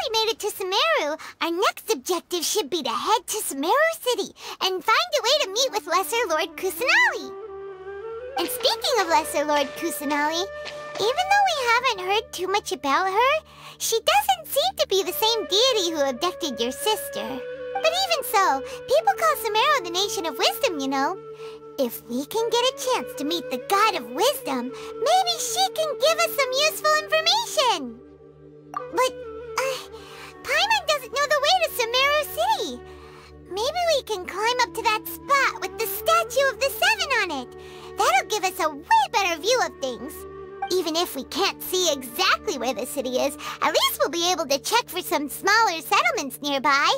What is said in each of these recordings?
we made it to Sumeru, our next objective should be to head to Sumeru City and find a way to meet with Lesser Lord Kusanali. And speaking of Lesser Lord Kusanali, even though we haven't heard too much about her, she doesn't seem to be the same deity who abducted your sister. But even so, people call Sumeru the Nation of Wisdom, you know. If we can get a chance to meet the God of Wisdom, maybe she can give us some useful information. But, Paimon doesn't know the way to Sumeru City. Maybe we can climb up to that spot with the statue of the Seven on it. That'll give us a way better view of things. Even if we can't see exactly where the city is, at least we'll be able to check for some smaller settlements nearby.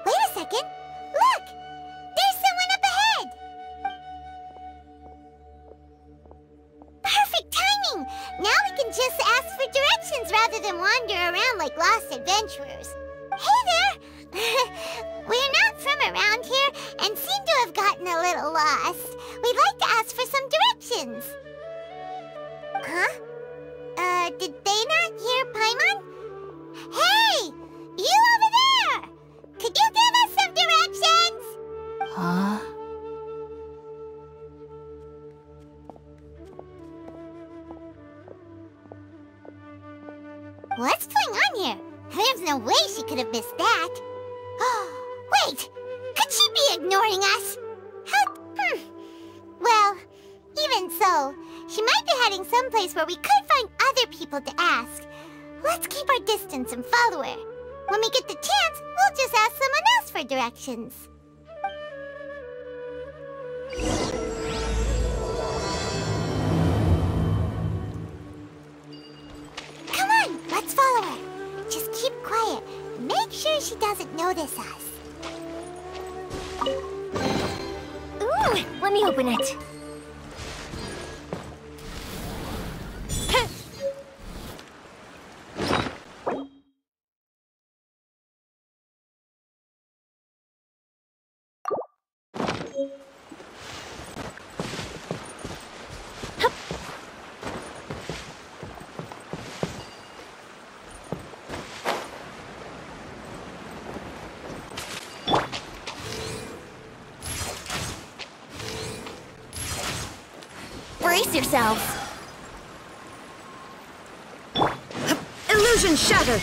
Wait a second. Look! There's someone up ahead! Perfect timing! Now we can just ask for directions rather than wander around like lost adventurers. Hey there! We're not from around here and seem to have gotten a little lost. We'd like to ask for some directions. Huh? Did they not hear Paimon? Hey! You over there! Could you give us some directions? Huh? What's going on here? There's no way she could have missed that. Wait! Could she be ignoring us? Well, even so, she might be heading someplace where we could find other people to ask. Let's keep our distance and follow her. When we get the chance, we'll just ask someone else for directions. Come on, let's follow her. Just keep quiet. Make sure she doesn't notice us. Ooh, let me open it. Brace yourselves! Illusion shattered!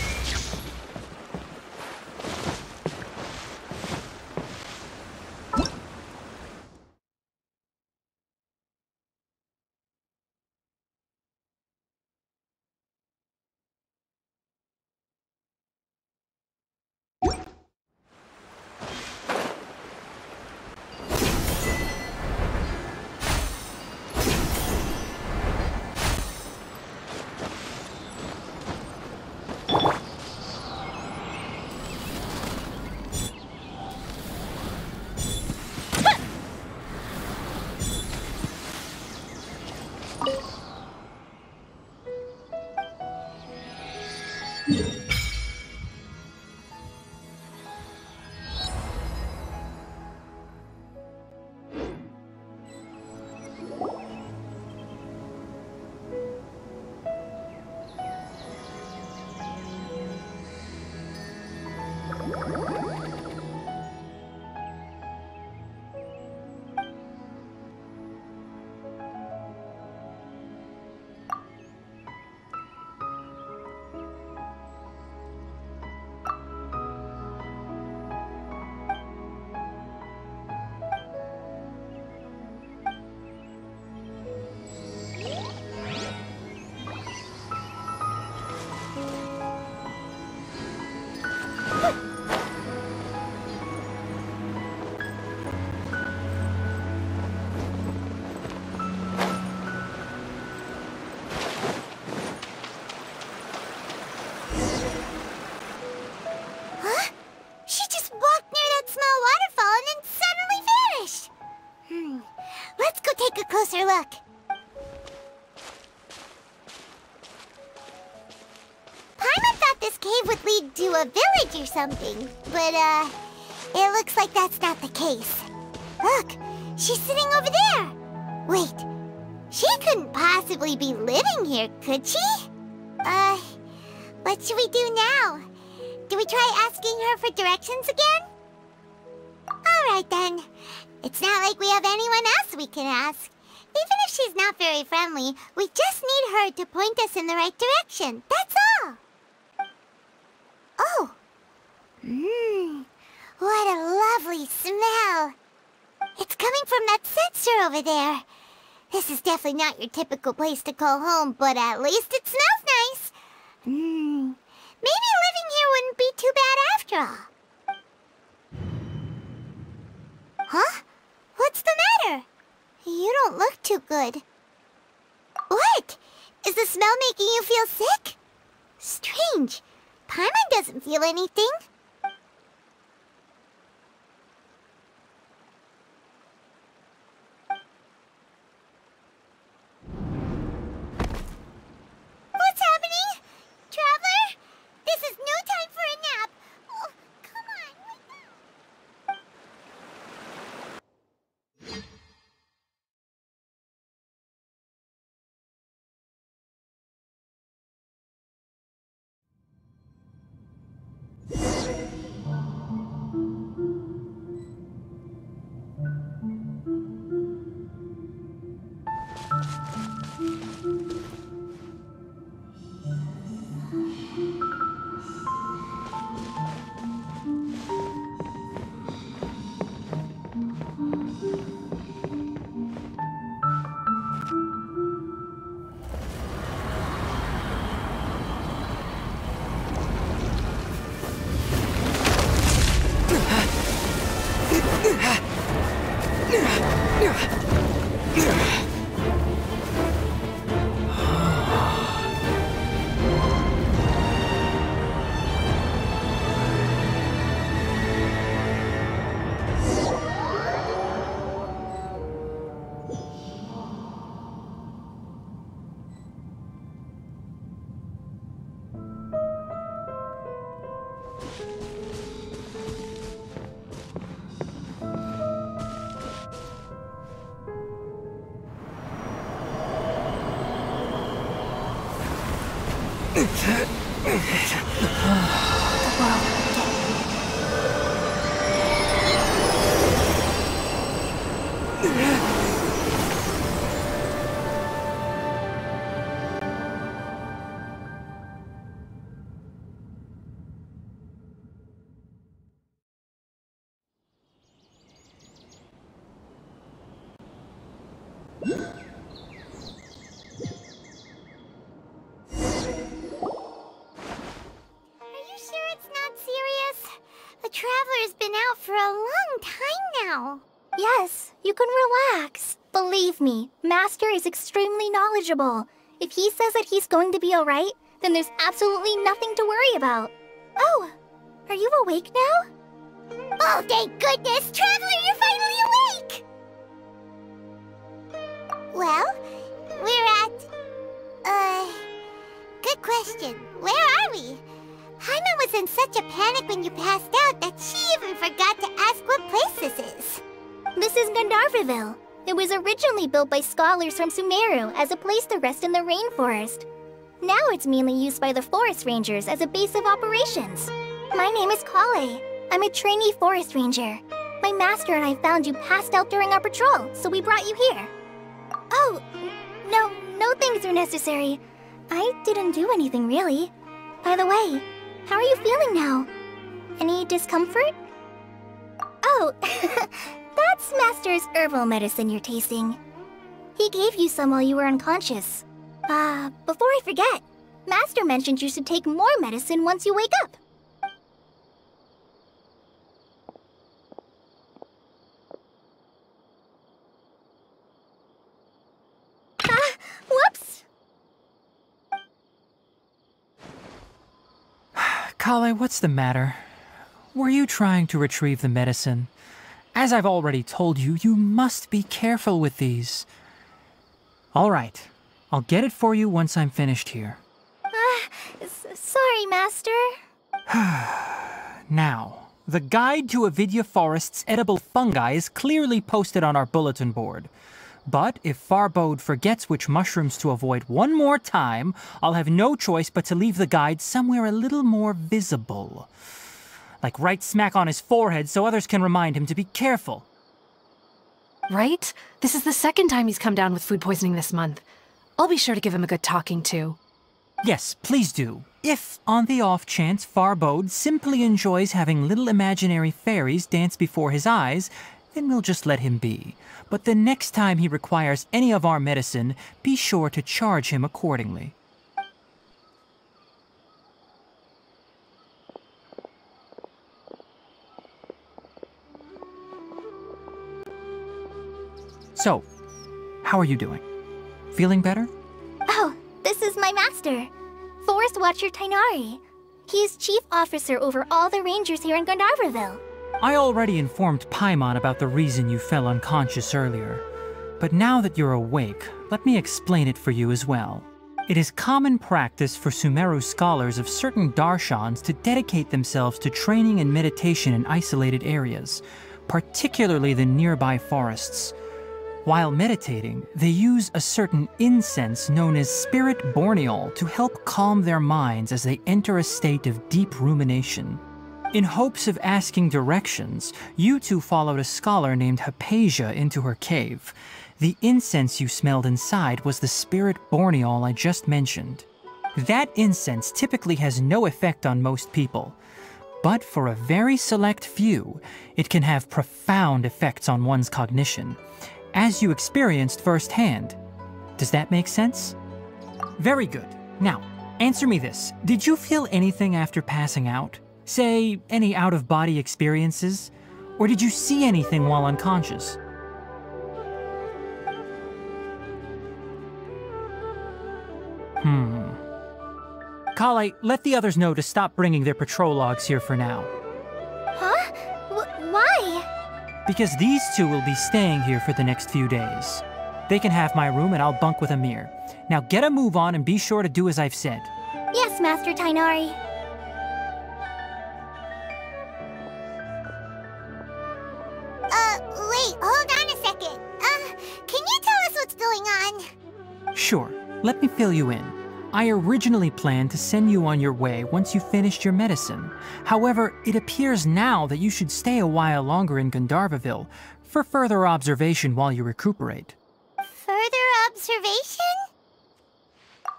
closer look. Paimon thought this cave would lead to a village or something, but, it looks like that's not the case. Look, she's sitting over there. Wait, She couldn't possibly be living here, could she? What should we do now? Do we try asking her for directions again? Alright then. It's not like we have anyone else we can ask. Even if she's not very friendly, we just need her to point us in the right direction. That's all. Oh. What a lovely smell. It's coming from that sensor over there. This is definitely not your typical place to call home, but at least it smells nice. Maybe living here wouldn't be too bad after all. Huh? What's the matter? You don't look too good. What? Is the smell making you feel sick? Strange. Paimon doesn't feel anything. What's happening? Traveler? This is no time for a nap. Oh, come on, wake up. Traveler's been out for a long time now. Yes, you can relax. Believe me, Master is extremely knowledgeable. If he says that he's going to be alright, then there's absolutely nothing to worry about. Oh, are you awake now? Oh, thank goodness! Traveler, you're finally awake! Well, we're at... Good question. Where are we? Paimon was in such a panic when you passed out that she even forgot to ask what place this is. This is Gandharvaville. It was originally built by scholars from Sumeru as a place to rest in the rainforest. Now it's mainly used by the forest rangers as a base of operations. My name is Kale. I'm a trainee forest ranger. My master and I found you passed out during our patrol, so we brought you here. Oh, no things are necessary. I didn't do anything really. By the way, how are you feeling now? Any discomfort? Oh, that's Master's herbal medicine you're tasting. He gave you some while you were unconscious. Before I forget, Master mentioned you should take more medicine once you wake up. Whoops! Kale, what's the matter? Were you trying to retrieve the medicine? As I've already told you, you must be careful with these. All right, I'll get it for you once I'm finished here. Sorry, Master. Now, the guide to Avidya Forest's edible fungi is clearly posted on our bulletin board. But if Farbode forgets which mushrooms to avoid one more time, I'll have no choice but to leave the guide somewhere a little more visible. Like right smack on his forehead so others can remind him to be careful. Right? This is the second time he's come down with food poisoning this month. I'll be sure to give him a good talking to. Yes, please do. If, on the off chance, Farbode simply enjoys having little imaginary fairies dance before his eyes, then we'll just let him be. But the next time he requires any of our medicine, be sure to charge him accordingly. So, how are you doing? Feeling better? Oh, this is my master, Forest Watcher Tainari. He is chief officer over all the rangers here in Gandharvaville. I already informed Paimon about the reason you fell unconscious earlier. But now that you're awake, let me explain it for you as well. It is common practice for Sumeru scholars of certain darshans to dedicate themselves to training and meditation in isolated areas, particularly the nearby forests. While meditating, they use a certain incense known as spirit borneol to help calm their minds as they enter a state of deep rumination. In hopes of asking directions, you two followed a scholar named Hypatia into her cave. The incense you smelled inside was the spirit borneol I just mentioned. That incense typically has no effect on most people, but for a very select few, it can have profound effects on one's cognition, as you experienced firsthand. Does that make sense? Very good. Now, answer me this. Did you feel anything after passing out? Say, any out-of-body experiences? Or did you see anything while unconscious? Kale, let the others know to stop bringing their patrol logs here for now. Huh? Why? Because these two will be staying here for the next few days. They can have my room and I'll bunk with Amir. Now get a move on and be sure to do as I've said. Yes, Master Tainari. Wait, hold on a second. Can you tell us what's going on? Sure, let me fill you in. I originally planned to send you on your way once you finished your medicine. However, it appears now that you should stay a while longer in Gandharvaville for further observation while you recuperate. Further observation?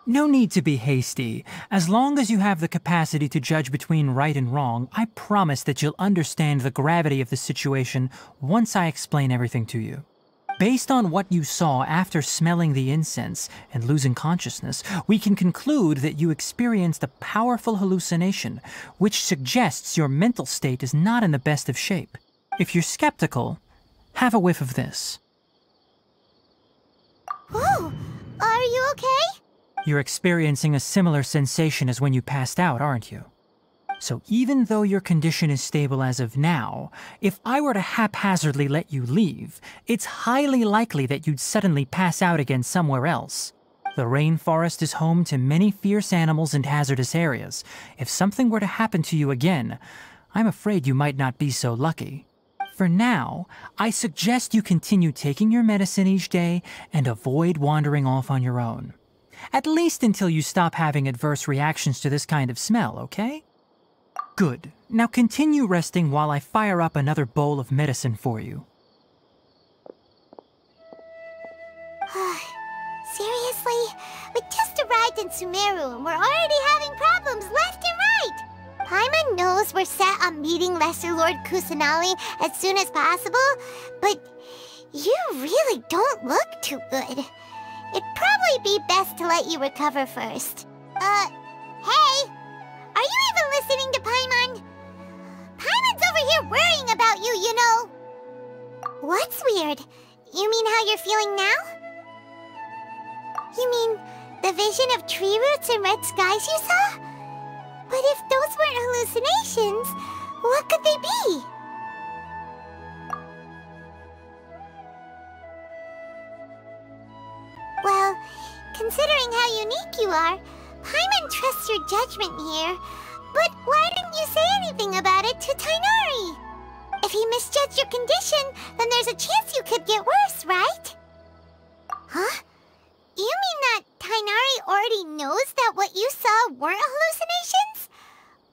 No need to be hasty. As long as you have the capacity to judge between right and wrong, I promise that you'll understand the gravity of the situation once I explain everything to you. Based on what you saw after smelling the incense and losing consciousness, we can conclude that you experienced a powerful hallucination, which suggests your mental state is not in the best of shape. If you're skeptical, have a whiff of this. Whoa, are you okay? You're experiencing a similar sensation as when you passed out, aren't you? So even though your condition is stable as of now, if I were to haphazardly let you leave, it's highly likely that you'd suddenly pass out again somewhere else. The rainforest is home to many fierce animals and hazardous areas. If something were to happen to you again, I'm afraid you might not be so lucky. For now, I suggest you continue taking your medicine each day and avoid wandering off on your own. At least until you stop having adverse reactions to this kind of smell, okay? Good. Now continue resting while I fire up another bowl of medicine for you. Seriously? We just arrived in Sumeru and we're already having problems left and right! Paimon knows we're set on meeting Lesser Lord Kusanali as soon as possible, but you really don't look too good. It'd probably be best to let you recover first. Hey! Are you even listening to Paimon? Paimon's over here worrying about you, you know. What's weird? You mean how you're feeling now? You mean the vision of tree roots and red skies you saw? But if those weren't hallucinations, what could they be? Well, considering how unique you are, Paimon trusts your judgment here. But why didn't you say anything about it to Tainari? If he misjudged your condition, then there's a chance you could get worse, right? Huh? You mean that Tainari already knows that what you saw weren't hallucinations?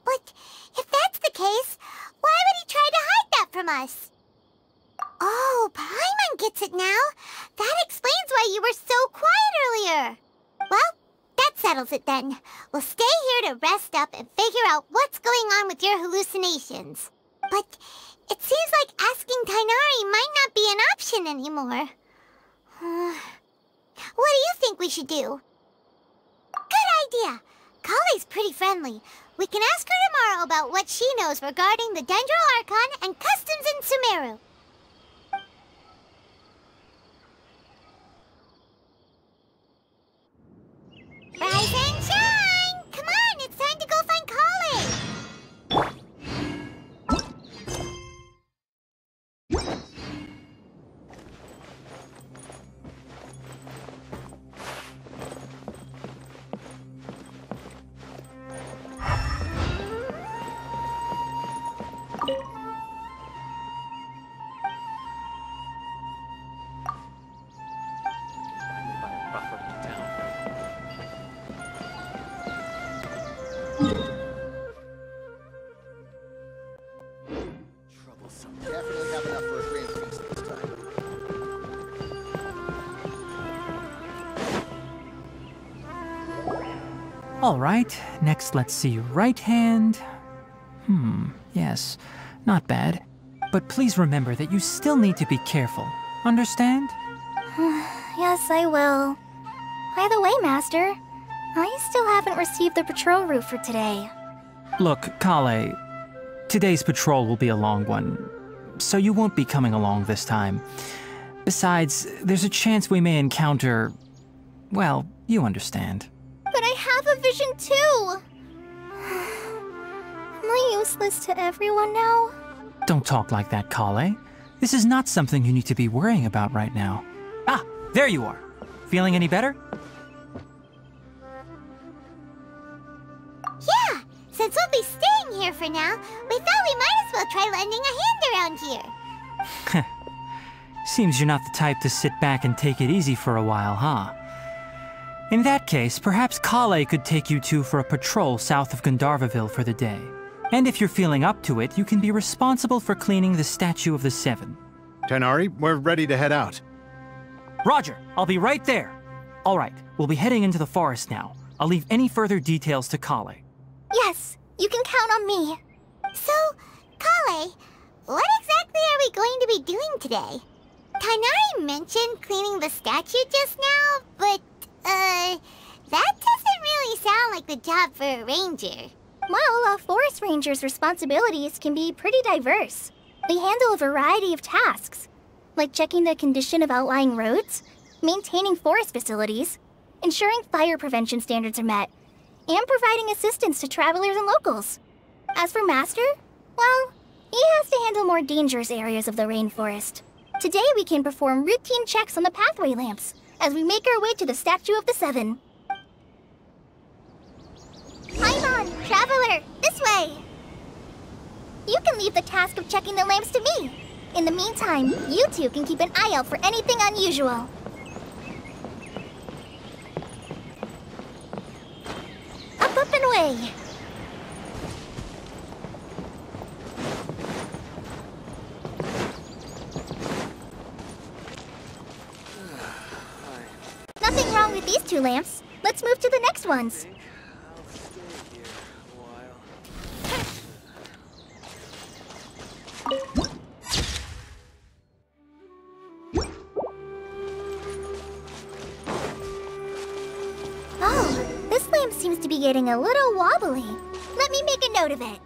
But if that's the case, why would he try to hide that from us? Oh, Paimon gets it now. That explains why you were so quiet earlier. Well, that settles it then. We'll stay here to rest up and figure out what's going on with your hallucinations. But it seems like asking Tainari might not be an option anymore. What do you think we should do? Good idea. Kale's pretty friendly. We can ask her tomorrow about what she knows regarding the Dendro Archon and customs in Sumeru. Rise and shine! Come on, it's time to go find Kale! Definitely have enough for a grand feast this time. All right, next let's see right hand. Yes, not bad. But please remember that you still need to be careful. Understand? Yes, I will. By the way, Master, I still haven't received the patrol route for today. Look, Kale, today's patrol will be a long one, so you won't be coming along this time. Besides, there's a chance we may encounter... well, you understand. But I have a vision too! Am I useless to everyone now? Don't talk like that, Kale. This is not something you need to be worrying about right now. Ah, there you are. Feeling any better? Yeah, since we'll be staying here for now, we thought we might as well try lending a hand around here. Seems you're not the type to sit back and take it easy for a while, huh? In that case, perhaps Kale could take you two for a patrol south of Gandharvaville for the day. And if you're feeling up to it, you can be responsible for cleaning the Statue of the Seven. Tainari, we're ready to head out. Roger, I'll be right there. All right, we'll be heading into the forest now. I'll leave any further details to Kale. Yes, you can count on me. So, Kale, what exactly are we going to be doing today? Tainari mentioned cleaning the statue just now, but, that doesn't really sound like the job for a ranger. Well, a forest ranger's responsibilities can be pretty diverse. They handle a variety of tasks, like checking the condition of outlying roads, maintaining forest facilities, ensuring fire prevention standards are met, and providing assistance to travelers and locals. As for Master, well, he has to handle more dangerous areas of the rainforest. Today we can perform routine checks on the pathway lamps as we make our way to the Statue of the Seven. Paimon, Traveler, this way! You can leave the task of checking the lamps to me. In the meantime, you two can keep an eye out for anything unusual. Up and away! Nothing wrong with these two lamps. Let's move to the next ones. Oh, this lamp seems to be getting a little wobbly. Let me make a note of it.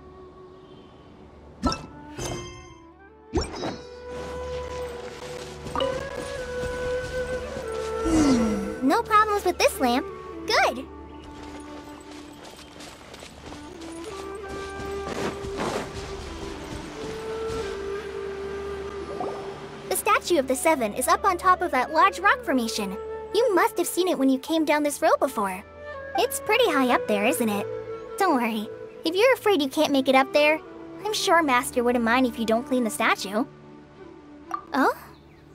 No problems with this lamp. Good. The Statue of the Seven is up on top of that large rock formation. You must have seen it when you came down this road before. It's pretty high up there, isn't it? Don't worry. If you're afraid you can't make it up there, I'm sure Master wouldn't mind if you don't clean the statue. Oh?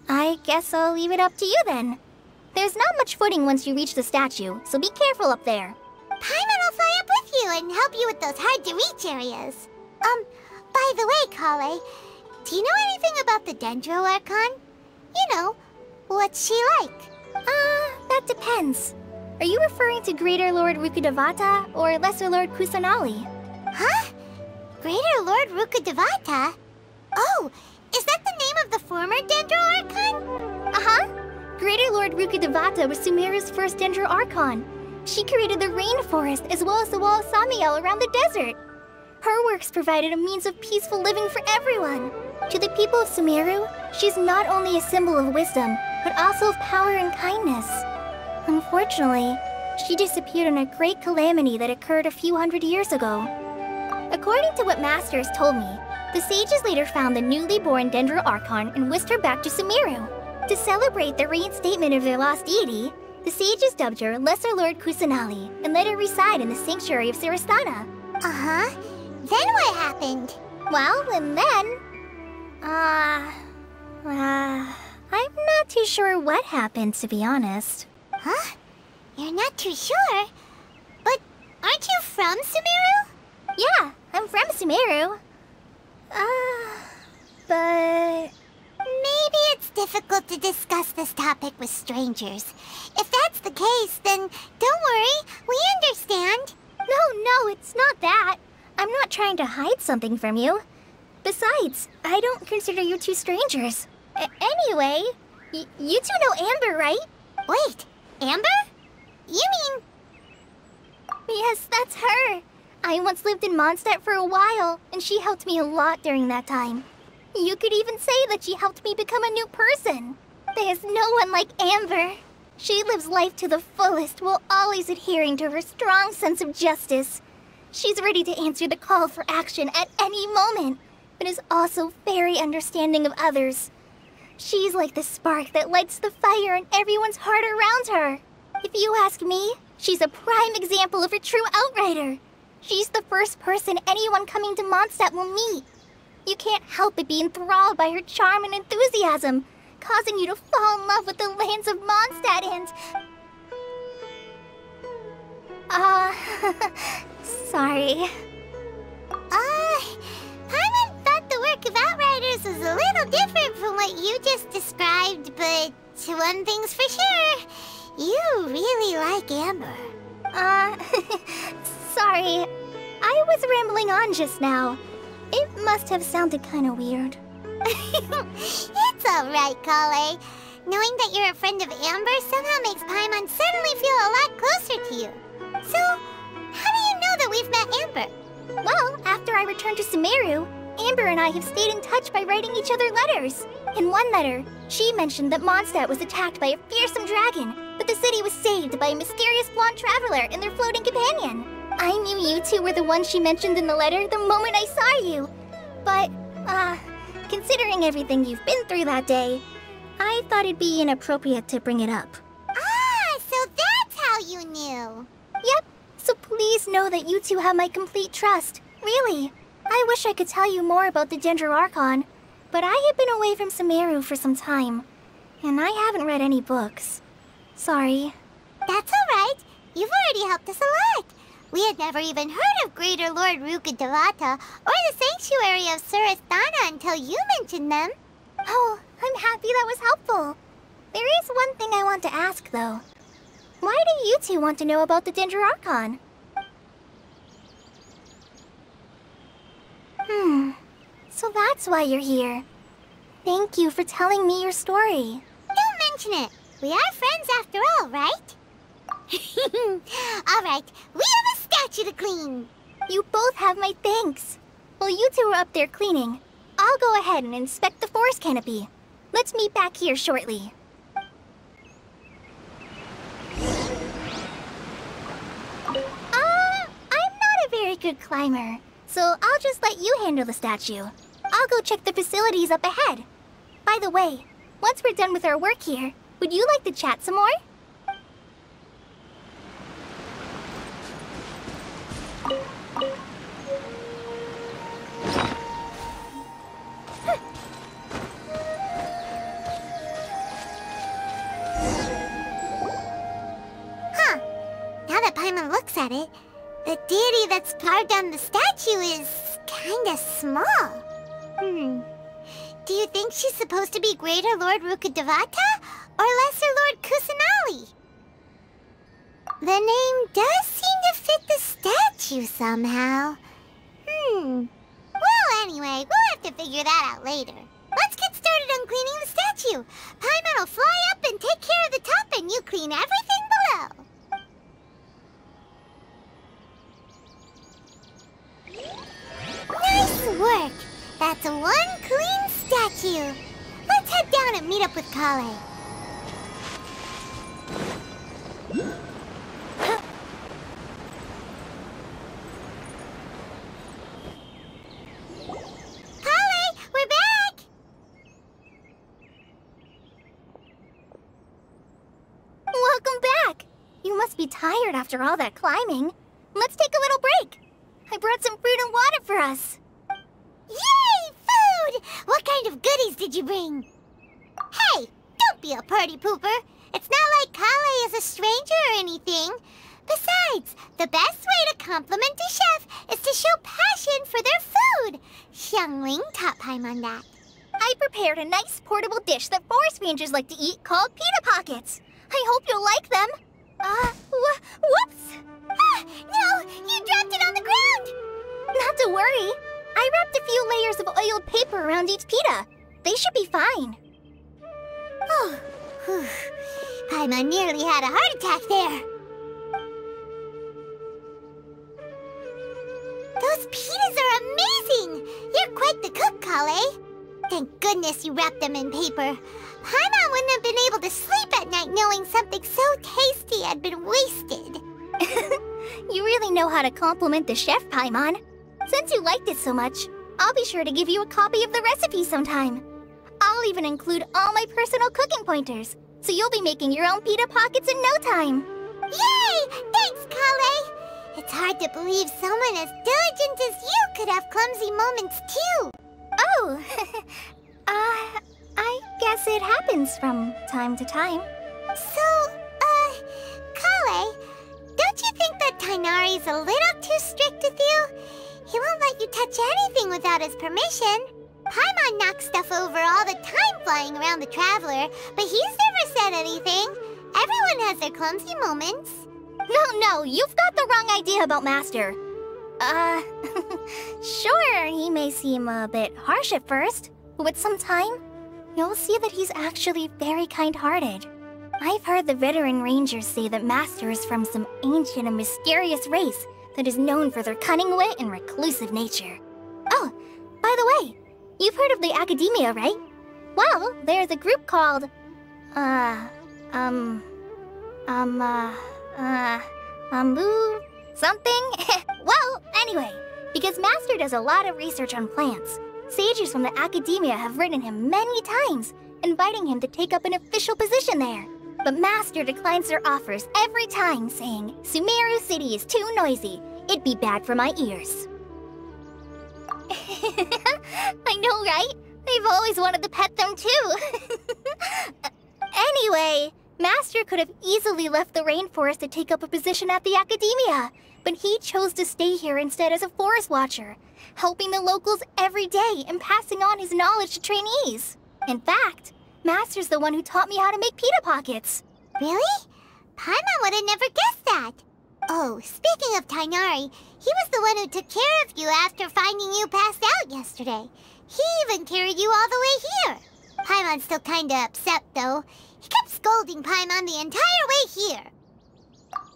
I guess I'll leave it up to you then. There's not much footing once you reach the statue, so be careful up there. Paimon will fly up with you and help you with those hard-to-reach areas. By the way, Kale, do you know anything about the Dendro Archon? You know, what's she like? That depends. Are you referring to Greater Lord Rukkhadevata or Lesser Lord Kusanali? Huh? Greater Lord Rukkhadevata? Oh, is that the name of the former Dendro Archon? Uh-huh. Greater Lord Rukkhadevata was Sumeru's first Dendro Archon. She created the rainforest as well as the wall of Samiel around the desert. Her works provided a means of peaceful living for everyone. To the people of Sumeru, she's not only a symbol of wisdom, but also of power and kindness. Unfortunately, she disappeared in a great calamity that occurred a few hundred years ago. According to what Masters told me, the sages later found the newly born Dendro Archon and whisked her back to Sumeru. To celebrate the reinstatement of their lost deity, the sages dubbed her Lesser Lord Kusanali and let her reside in the sanctuary of Sarastana. Uh-huh. Then what happened? Well, and then... I'm not too sure what happened, to be honest. Huh? You're not too sure? But aren't you from Sumeru? Yeah, I'm from Sumeru. But... Maybe it's difficult to discuss this topic with strangers. If that's the case, then don't worry, we understand. No, it's not that. I'm not trying to hide something from you. Besides, I don't consider you two strangers. Anyway, you two know Amber, right? Wait, Amber? You mean... Yes, that's her. I once lived in Mondstadt for a while, and she helped me a lot during that time. You could even say that she helped me become a new person. There's no one like Amber. She lives life to the fullest while always adhering to her strong sense of justice. She's ready to answer the call for action at any moment, but is also very understanding of others. She's like the spark that lights the fire in everyone's heart around her. If you ask me, she's a prime example of a true outrider. She's the first person anyone coming to Mondstadt will meet. You can't help but be enthralled by her charm and enthusiasm, causing you to fall in love with the lands of Mondstadt and... sorry. Paimon thought the work of Outriders was a little different from what you just described, but one thing's for sure, you really like Amber. Sorry. I was rambling on just now. It must have sounded kind of weird. It's alright, Kale. Knowing that you're a friend of Amber somehow makes Paimon suddenly feel a lot closer to you. So, how do you know that we've met Amber? Well, after I returned to Sumeru, Amber and I have stayed in touch by writing each other letters. In one letter, she mentioned that Mondstadt was attacked by a fearsome dragon, but the city was saved by a mysterious blonde traveler and their floating companion. I knew you two were the ones she mentioned in the letter the moment I saw you. But, considering everything you've been through that day, I thought it'd be inappropriate to bring it up. Ah, so that's how you knew. Yep, so please know that you two have my complete trust. Really. I wish I could tell you more about the Dendro Archon, but I have been away from Sumeru for some time, and I haven't read any books. Sorry. That's alright. You've already helped us a lot. We had never even heard of Greater Lord Rukkhadevata or the Sanctuary of Sarastana until you mentioned them. Oh, I'm happy that was helpful. There is one thing I want to ask, though. Why do you two want to know about the Dendro Archon? So that's why you're here. Thank you for telling me your story. Don't mention it. We are friends after all, right? Alright, we have a statue to clean. You both have my thanks. While you two are up there cleaning, I'll go ahead and inspect the forest canopy. Let's meet back here shortly. I'm not a very good climber, so I'll just let you handle the statue. I'll go check the facilities up ahead. By the way, once we're done with our work here, would you like to chat some more? looks at it, the deity that's carved on the statue is kinda small. Do you think she's supposed to be Greater Lord Rukkhadevata or Lesser Lord Kusanali? The name does seem to fit the statue somehow. Well, anyway, we'll have to figure that out later. Let's get started on cleaning the statue. Paimon will fly up and take care of the top, and you clean everything below. Nice work! That's one clean statue. Let's head down and meet up with Kale. Kale, we're back! Welcome back! You must be tired after all that climbing. Let's take a little break. I brought some fruit and water for us. Yay! Food! What kind of goodies did you bring? Hey! Don't be a party pooper! It's not like Kale is a stranger or anything. Besides, the best way to compliment a chef is to show passion for their food. Xiangling taught Paimon that. I prepared a nice portable dish that forest rangers like to eat called pita pockets. I hope you'll like them. Whoops! Ah, no! You dropped it on the ground! Not to worry. I wrapped a few layers of oiled paper around each pita. They should be fine. Oh, whew. Paimon nearly had a heart attack there. Those pitas are amazing! You're quite the cook, Kale. Thank goodness you wrapped them in paper. Paimon wouldn't have been able to sleep at night knowing something so tasty had been wasted. You really know how to compliment the chef, Paimon. Since you liked it so much, I'll be sure to give you a copy of the recipe sometime. I'll even include all my personal cooking pointers, so you'll be making your own pita pockets in no time. Yay! Thanks, Kale! It's hard to believe someone as diligent as you could have clumsy moments too. Oh, I guess it happens from time to time. So, Kale, don't you think that Tighnari's a little too strict with you? He won't let you touch anything without his permission. Paimon knocks stuff over all the time flying around the Traveler, but he's never said anything. Everyone has their clumsy moments. No, you've got the wrong idea about Master. Sure, he may seem a bit harsh at first, but with some time, you'll see that he's actually very kind-hearted. I've heard the veteran rangers say that Master is from some ancient and mysterious race that is known for their cunning wit and reclusive nature. Oh, by the way, you've heard of the Academia, right? Well, there's a group called, something? Well, anyway, because Master does a lot of research on plants, sages from the Academia have written him many times, inviting him to take up an official position there. But Master declines their offers every time, saying, Sumeru City is too noisy. It'd be bad for my ears. I know, right? I've always wanted to pet them too. Anyway, Master could have easily left the rainforest to take up a position at the Academia, but he chose to stay here instead as a forest watcher, helping the locals every day and passing on his knowledge to trainees. In fact, Master's the one who taught me how to make pita pockets. Really? Paimon would have never guessed that. Oh, speaking of Tighnari, he was the one who took care of you after finding you passed out yesterday. He even carried you all the way here. Paimon's still kinda upset, though. He kept scolding Paimon the entire way here.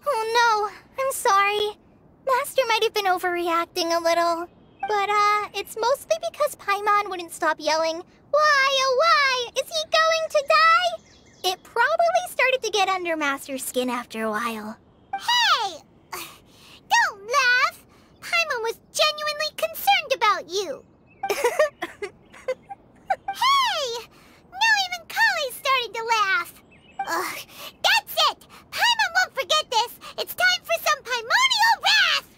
Oh no, I'm sorry. Master might have been overreacting a little. But, it's mostly because Paimon wouldn't stop yelling, "Why, oh why? Is he going to die?" It probably started to get under Master's skin after a while. Hey! Don't laugh! Paimon was genuinely concerned about you. Hey! Now even Kale's starting to laugh. Ugh, that's it! Paimon won't forget this! It's time for some Paimonial wrath!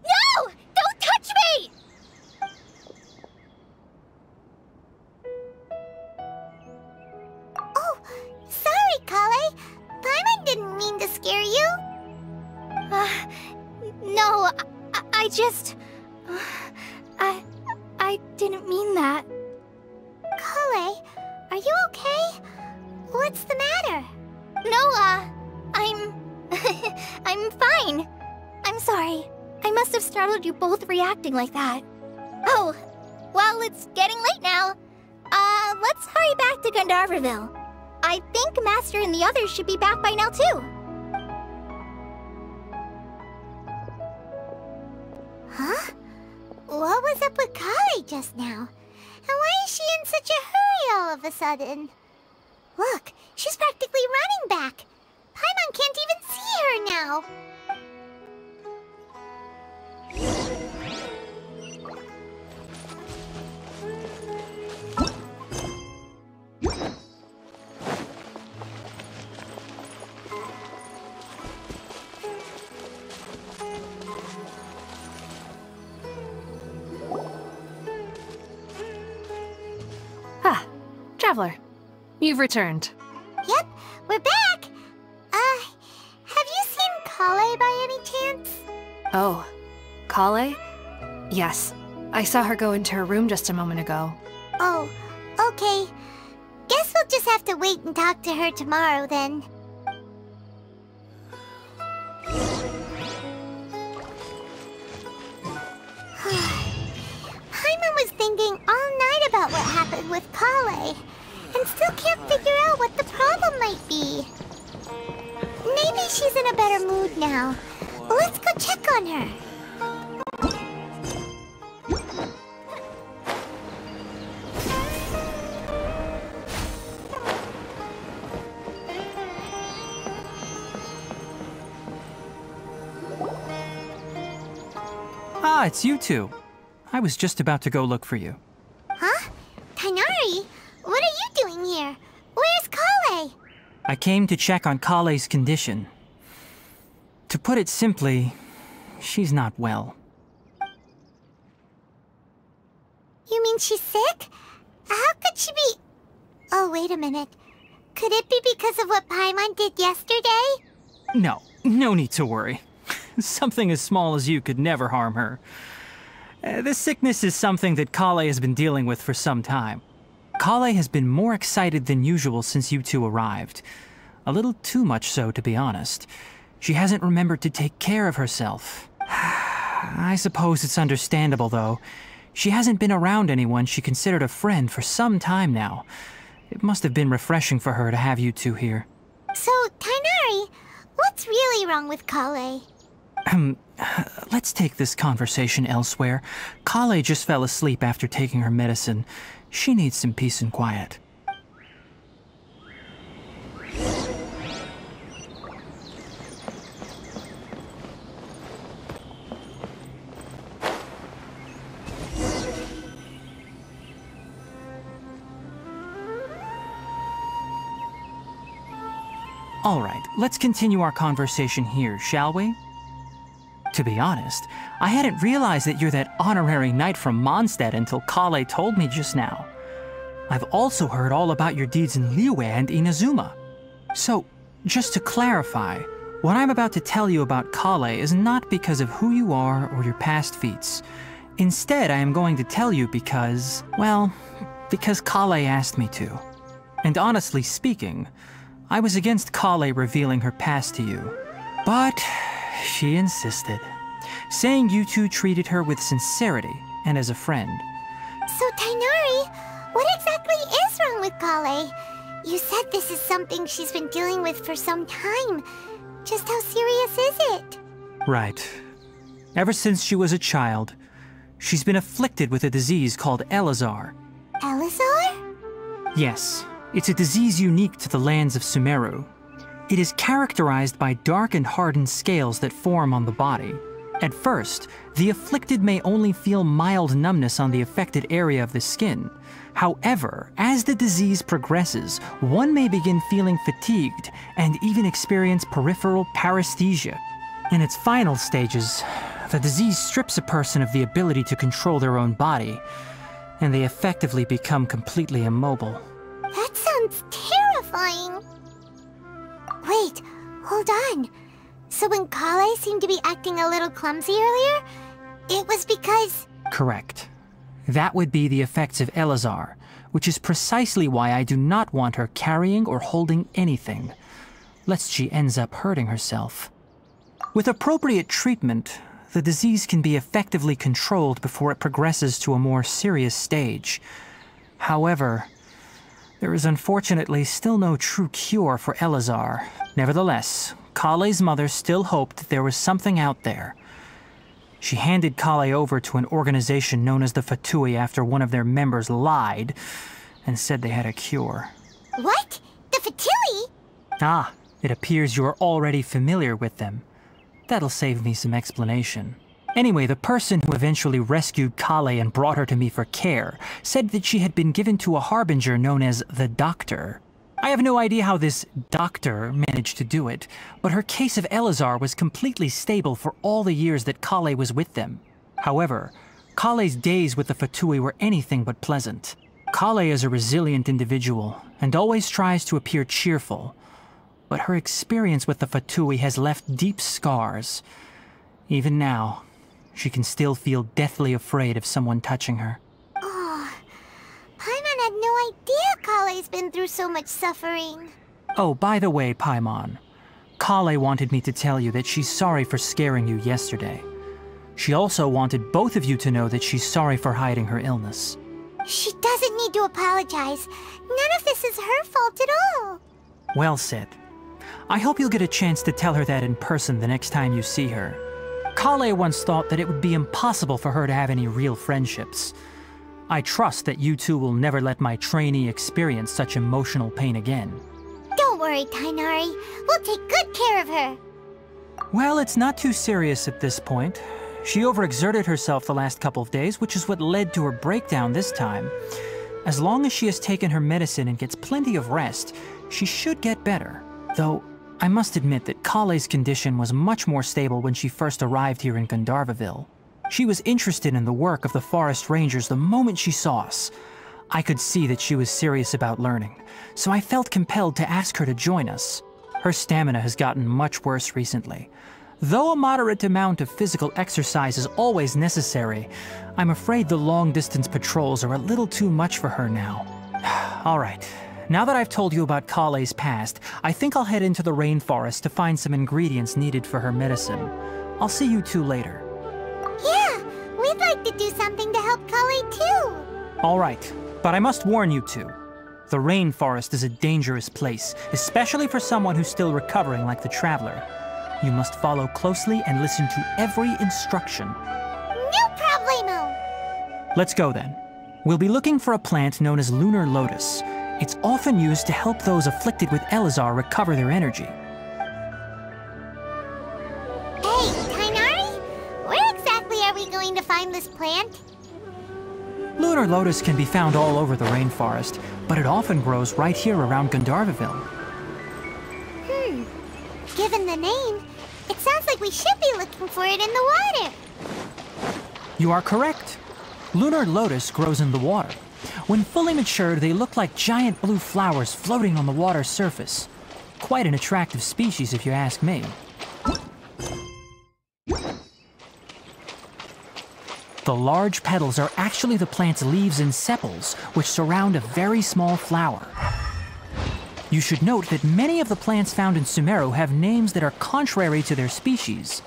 No! Don't touch me! Oh, sorry, Kale. Paimon didn't mean to scare I didn't mean that. Kale, are you okay? What's the matter? No, I'm fine. I'm sorry. I must have startled you both reacting like that. Oh, well, it's getting late now. Let's hurry back to Gandharville. I think Master and the others should be back by now, too. Huh? What was up with Kale just now? And why is she in such a hurry all of a sudden? Look, she's practically running back. Paimon can't even see her now. Ah, Traveler. You've returned. Yep, we're back. Have you seen Kale by any chance? Oh, Kale? Yes. I saw her go into her room just a moment ago. Oh, okay. Guess we'll just have to wait and talk to her tomorrow then. Paimon was thinking all night about what happened with Kale, and still can't figure out what the problem might be. Maybe she's in a better mood now. Let's go check on her. Ah, it's you two. I was just about to go look for you. Huh? Tighnari? What are you doing here? Where's Kale? I came to check on Kale's condition. To put it simply, she's not well. You mean she's sick? How could she be... Oh, wait a minute. Could it be because of what Paimon did yesterday? No need to worry. Something as small as you could never harm her. This sickness is something that Kale has been dealing with for some time. Kale has been more excited than usual since you two arrived. A little too much so, to be honest. She hasn't remembered to take care of herself. I suppose it's understandable, though. She hasn't been around anyone she considered a friend for some time now. It must have been refreshing for her to have you two here. So, Tighnari, what's really wrong with Kale? Let's take this conversation elsewhere. Kale just fell asleep after taking her medicine. She needs some peace and quiet. All right, let's continue our conversation here, shall we? To be honest, I hadn't realized that you're that honorary knight from Mondstadt until Kale told me just now. I've also heard all about your deeds in Liyue and Inazuma. So, just to clarify, what I'm about to tell you about Kale is not because of who you are or your past feats. Instead, I am going to tell you because, well, because Kale asked me to. And honestly speaking, I was against Kale revealing her past to you. But she insisted, saying you two treated her with sincerity and as a friend. So, Tighnari, what exactly is wrong with Kale? You said this is something she's been dealing with for some time. Just how serious is it? Right. Ever since she was a child, she's been afflicted with a disease called Elazar. Elazar? Yes, it's a disease unique to the lands of Sumeru. It is characterized by dark and hardened scales that form on the body. At first, the afflicted may only feel mild numbness on the affected area of the skin. However, as the disease progresses, one may begin feeling fatigued and even experience peripheral paresthesia. In its final stages, the disease strips a person of the ability to control their own body, and they effectively become completely immobile. That sounds terrifying. Wait, hold on. So when Kale seemed to be acting a little clumsy earlier, It was because... Correct. That would be the effects of Elazar, which is precisely why I do not want her carrying or holding anything, lest she ends up hurting herself. With appropriate treatment, the disease can be effectively controlled before it progresses to a more serious stage. However, there is unfortunately still no true cure for Elazar. Nevertheless, Kale's mother still hoped that there was something out there. She handed Kale over to an organization known as the Fatui after one of their members lied and said they had a cure. What? The Fatui? Ah, it appears you are already familiar with them. That'll save me some explanation. Anyway, the person who eventually rescued Kale and brought her to me for care said that she had been given to a harbinger known as the Doctor. I have no idea how this doctor managed to do it, but her case of Elazar was completely stable for all the years that Kale was with them. However, Kale's days with the Fatui were anything but pleasant. Kale is a resilient individual and always tries to appear cheerful, but her experience with the Fatui has left deep scars. Even now, she can still feel deathly afraid of someone touching her. Paimon had no idea Kale's been through so much suffering. Oh, by the way, Paimon, Kale wanted me to tell you that she's sorry for scaring you yesterday. She also wanted both of you to know that she's sorry for hiding her illness. She doesn't need to apologize. None of this is her fault at all. Well said. I hope you'll get a chance to tell her that in person the next time you see her. Kale once thought that it would be impossible for her to have any real friendships. I trust that you two will never let my trainee experience such emotional pain again. Don't worry, Tainari. We'll take good care of her. Well, it's not too serious at this point. She overexerted herself the last couple of days, which is what led to her breakdown this time. As long as she has taken her medicine and gets plenty of rest, she should get better. Though, I must admit that Kale's condition was much more stable when she first arrived here in Gandharvaville. She was interested in the work of the forest rangers the moment she saw us. I could see that she was serious about learning, so I felt compelled to ask her to join us. Her stamina has gotten much worse recently. Though a moderate amount of physical exercise is always necessary, I'm afraid the long-distance patrols are a little too much for her now. All right, now that I've told you about Kale's past, I think I'll head into the rainforest to find some ingredients needed for her medicine. I'll see you two later. Yeah, we'd like to do something to help Kale too. All right, but I must warn you two. The rainforest is a dangerous place, especially for someone who's still recovering like the Traveler. You must follow closely and listen to every instruction. No problemo! Let's go then. We'll be looking for a plant known as Lunar Lotus. It's often used to help those afflicted with Elazar recover their energy. Hey, Tainari? Where exactly are we going to find this plant? Lunar Lotus can be found all over the rainforest, but it often grows right here around Gandharvaville. Given the name, it sounds like we should be looking for it in the water. You are correct. Lunar Lotus grows in the water. When fully matured, they look like giant blue flowers floating on the water's surface. Quite an attractive species, if you ask me. The large petals are actually the plant's leaves and sepals, which surround a very small flower. You should note that many of the plants found in Sumeru have names that are contrary to their species.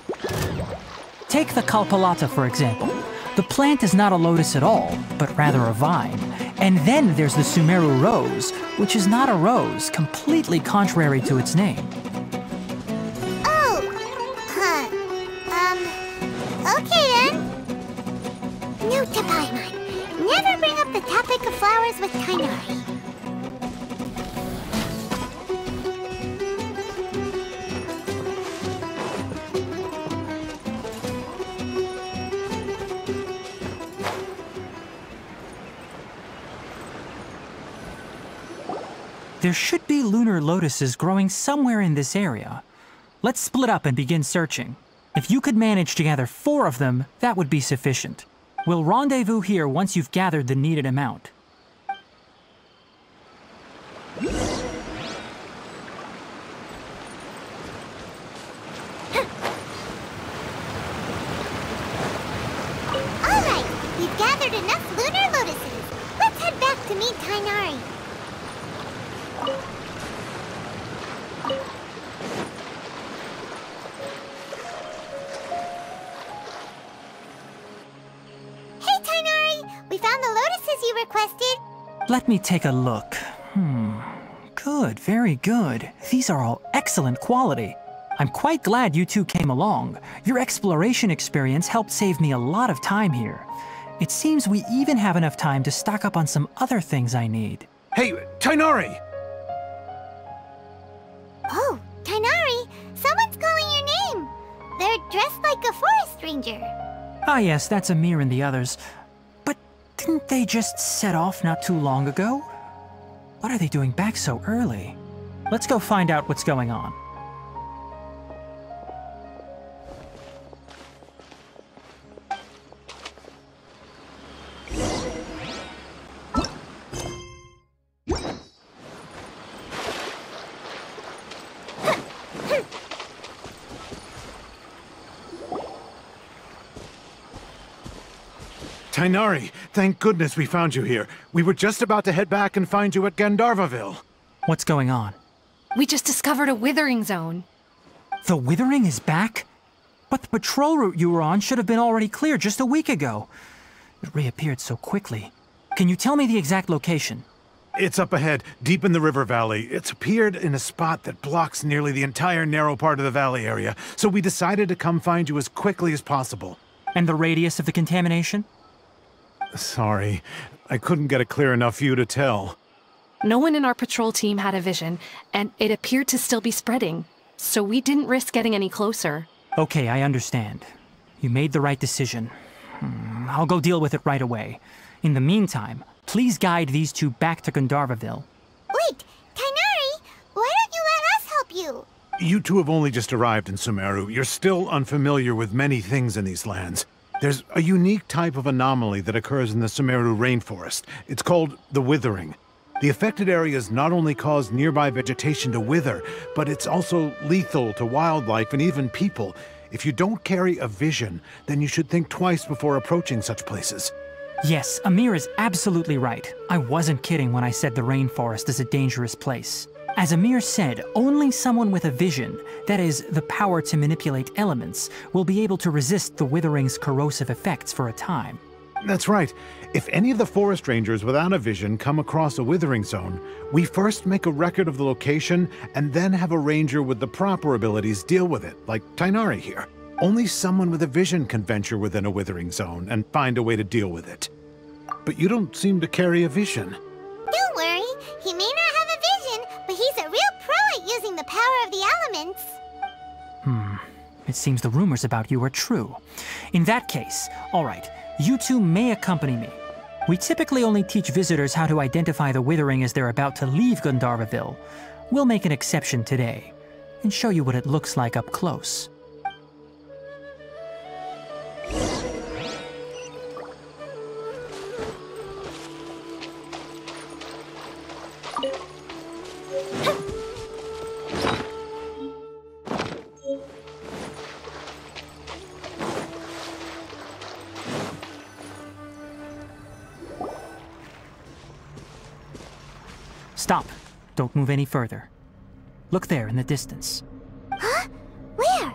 Take the Kalpalata, for example. The plant is not a lotus at all, but rather a vine. And then there's the Sumeru rose, which is not a rose, completely contrary to its name. Oh, okay then. Note to Paimon, never bring up the topic of flowers with Tainari. There should be lunar lotuses growing somewhere in this area. Let's split up and begin searching. If you could manage to gather 4 of them, that would be sufficient. We'll rendezvous here once you've gathered the needed amount. gathered enough lunar lotuses. Let's head back to meet Tainari. Hey, Tainari! We found the lotuses you requested. Let me take a look. Good, very good. These are all excellent quality. I'm quite glad you two came along. Your exploration experience helped save me a lot of time here. It seems we even have enough time to stock up on some other things I need. Hey, Tainari! Oh, Tainari, someone's calling your name. They're dressed like a forest ranger. Ah yes, that's Amir and the others. But didn't they just set off not too long ago? What are they doing back so early? Let's go find out what's going on. Tainari, thank goodness we found you here. We were just about to head back and find you at Gandharvaville. What's going on? We just discovered a withering zone. The Withering is back? But the patrol route you were on should have been already cleared just a week ago. It reappeared so quickly. Can you tell me the exact location? It's up ahead, deep in the river valley. It's appeared in a spot that blocks nearly the entire narrow part of the valley area, so we decided to come find you as quickly as possible. And the radius of the contamination? Sorry, I couldn't get a clear enough view to tell. No one in our patrol team had a vision, and it appeared to still be spreading, so we didn't risk getting any closer. Okay, I understand. You made the right decision. I'll go deal with it right away. In the meantime, please guide these two back to Gandharvaville. Wait, Tainari, why don't you let us help you? You two have only just arrived in Sumeru. You're still unfamiliar with many things in these lands. There's a unique type of anomaly that occurs in the Sumeru rainforest. It's called the Withering. The affected areas not only cause nearby vegetation to wither, but it's also lethal to wildlife and even people. If you don't carry a vision, then you should think twice before approaching such places. Yes, Amir is absolutely right. I wasn't kidding when I said the rainforest is a dangerous place. As Amir said, only someone with a vision, that is, the power to manipulate elements, will be able to resist the Withering's corrosive effects for a time. That's right. If any of the forest rangers without a vision come across a Withering zone, we first make a record of the location and then have a ranger with the proper abilities deal with it, like Tainari here. Only someone with a vision can venture within a Withering zone and find a way to deal with it. But you don't seem to carry a vision. Don't worry, he may not have a vision, but he's a real pro at using the power of the elements. It seems the rumors about you are true. In that case, all right, you two may accompany me. We typically only teach visitors how to identify the Withering as they're about to leave Gandharvaville. We'll make an exception today, and show you what it looks like up close. Stop. Don't move any further. Look there in the distance. Huh? Where?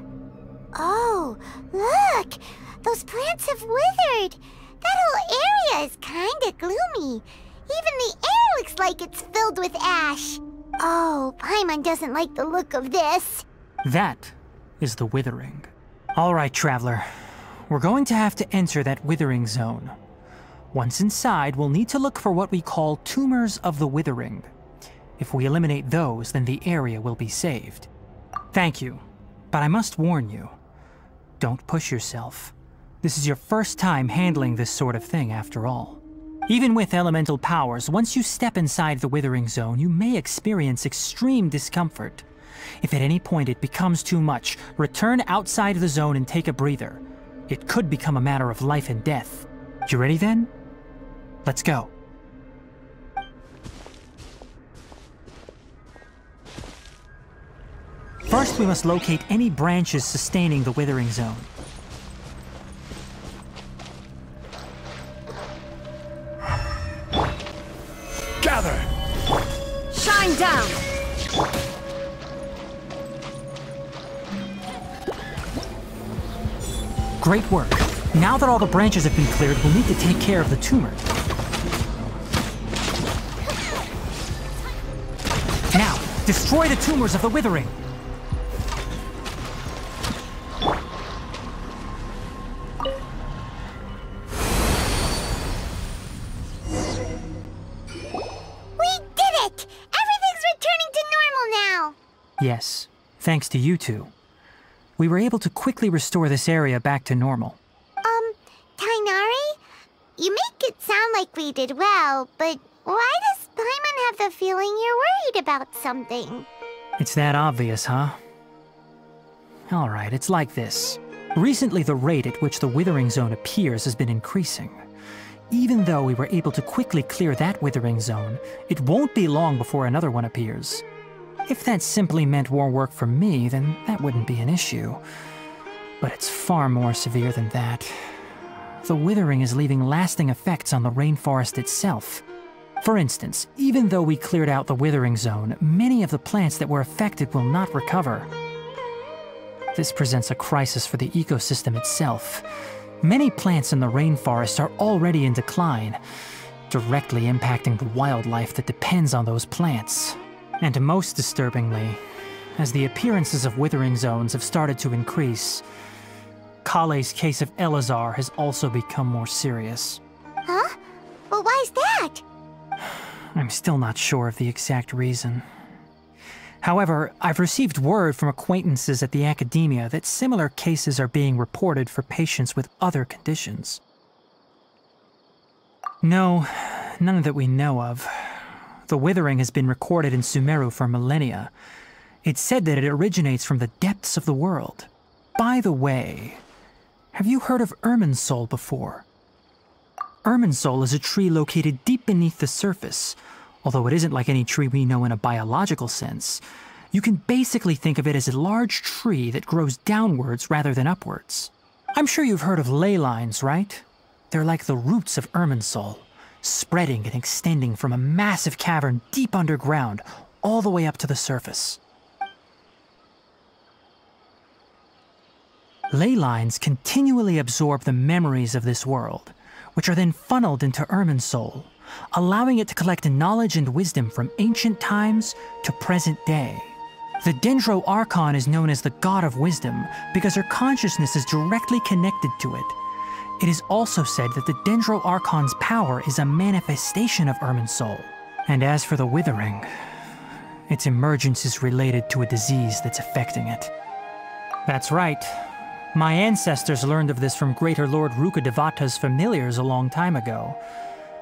Oh, look! Those plants have withered! That whole area is kinda gloomy. Even the air looks like it's filled with ash. Oh, Paimon doesn't like the look of this. That is the Withering. All right, Traveler. We're going to have to enter that Withering zone. Once inside, we'll need to look for what we call tumors of the Withering. If we eliminate those, then the area will be saved. Thank you, but I must warn you. Don't push yourself. This is your first time handling this sort of thing, after all. Even with elemental powers, once you step inside the Withering zone, you may experience extreme discomfort. If at any point it becomes too much, return outside the zone and take a breather. It could become a matter of life and death. You ready then? Let's go. First, we must locate any branches sustaining the Withering zone. Great work. Now that all the branches have been cleared, we'll need to take care of the tumor. Now, destroy the tumors of the withering. We did it! Everything's returning to normal now! Yes, thanks to you two. We were able to quickly restore this area back to normal. Tainari? You make it sound like we did well, but why does Paimon have the feeling you're worried about something? It's that obvious, huh? Alright, it's like this. Recently, the rate at which the Withering Zone appears has been increasing. Even though we were able to quickly clear that Withering Zone, it won't be long before another one appears. If that simply meant more work for me, then that wouldn't be an issue. But it's far more severe than that. The withering is leaving lasting effects on the rainforest itself. For instance, even though we cleared out the Withering Zone, many of the plants that were affected will not recover. This presents a crisis for the ecosystem itself. Many plants in the rainforest are already in decline, directly impacting the wildlife that depends on those plants. And most disturbingly, as the appearances of Withering Zones have started to increase, Kale's case of Elazar has also become more serious. Huh? Well, why is that? I'm still not sure of the exact reason. However, I've received word from acquaintances at the academia that similar cases are being reported for patients with other conditions. No, none that we know of. The withering has been recorded in Sumeru for millennia. It's said that it originates from the depths of the world. By the way, have you heard of Irminsul before? Irminsul is a tree located deep beneath the surface. Although it isn't like any tree we know in a biological sense, you can basically think of it as a large tree that grows downwards rather than upwards. I'm sure you've heard of ley lines, right? They're like the roots of Irminsul, spreading and extending from a massive cavern deep underground all the way up to the surface. Ley lines continually absorb the memories of this world, which are then funneled into Irminsul, allowing it to collect knowledge and wisdom from ancient times to present day. The Dendro Archon is known as the God of Wisdom because her consciousness is directly connected to it. It is also said that the Dendro Archon's power is a manifestation of Irminsul. And as for the Withering, its emergence is related to a disease that's affecting it. That's right. My ancestors learned of this from Greater Lord Rukadevata's familiars a long time ago.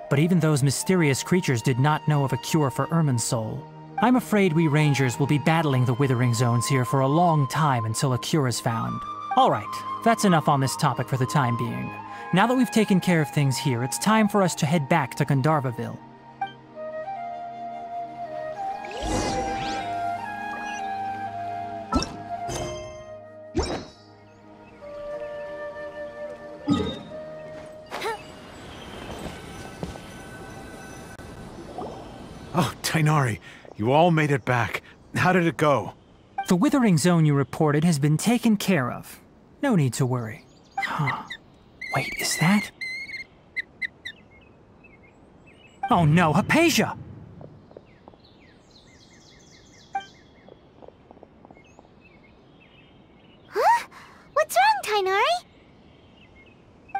But even those mysterious creatures did not know of a cure for Irminsul. I'm afraid we rangers will be battling the Withering Zones here for a long time until a cure is found. Alright, that's enough on this topic for the time being. Now that we've taken care of things here, it's time for us to head back to Gandharvaville. Oh, Tainari, you all made it back. How did it go? The Withering Zone you reported has been taken care of. No need to worry. Huh. Wait, is that? Oh no, Hypatia! Huh? What's wrong, Tainari?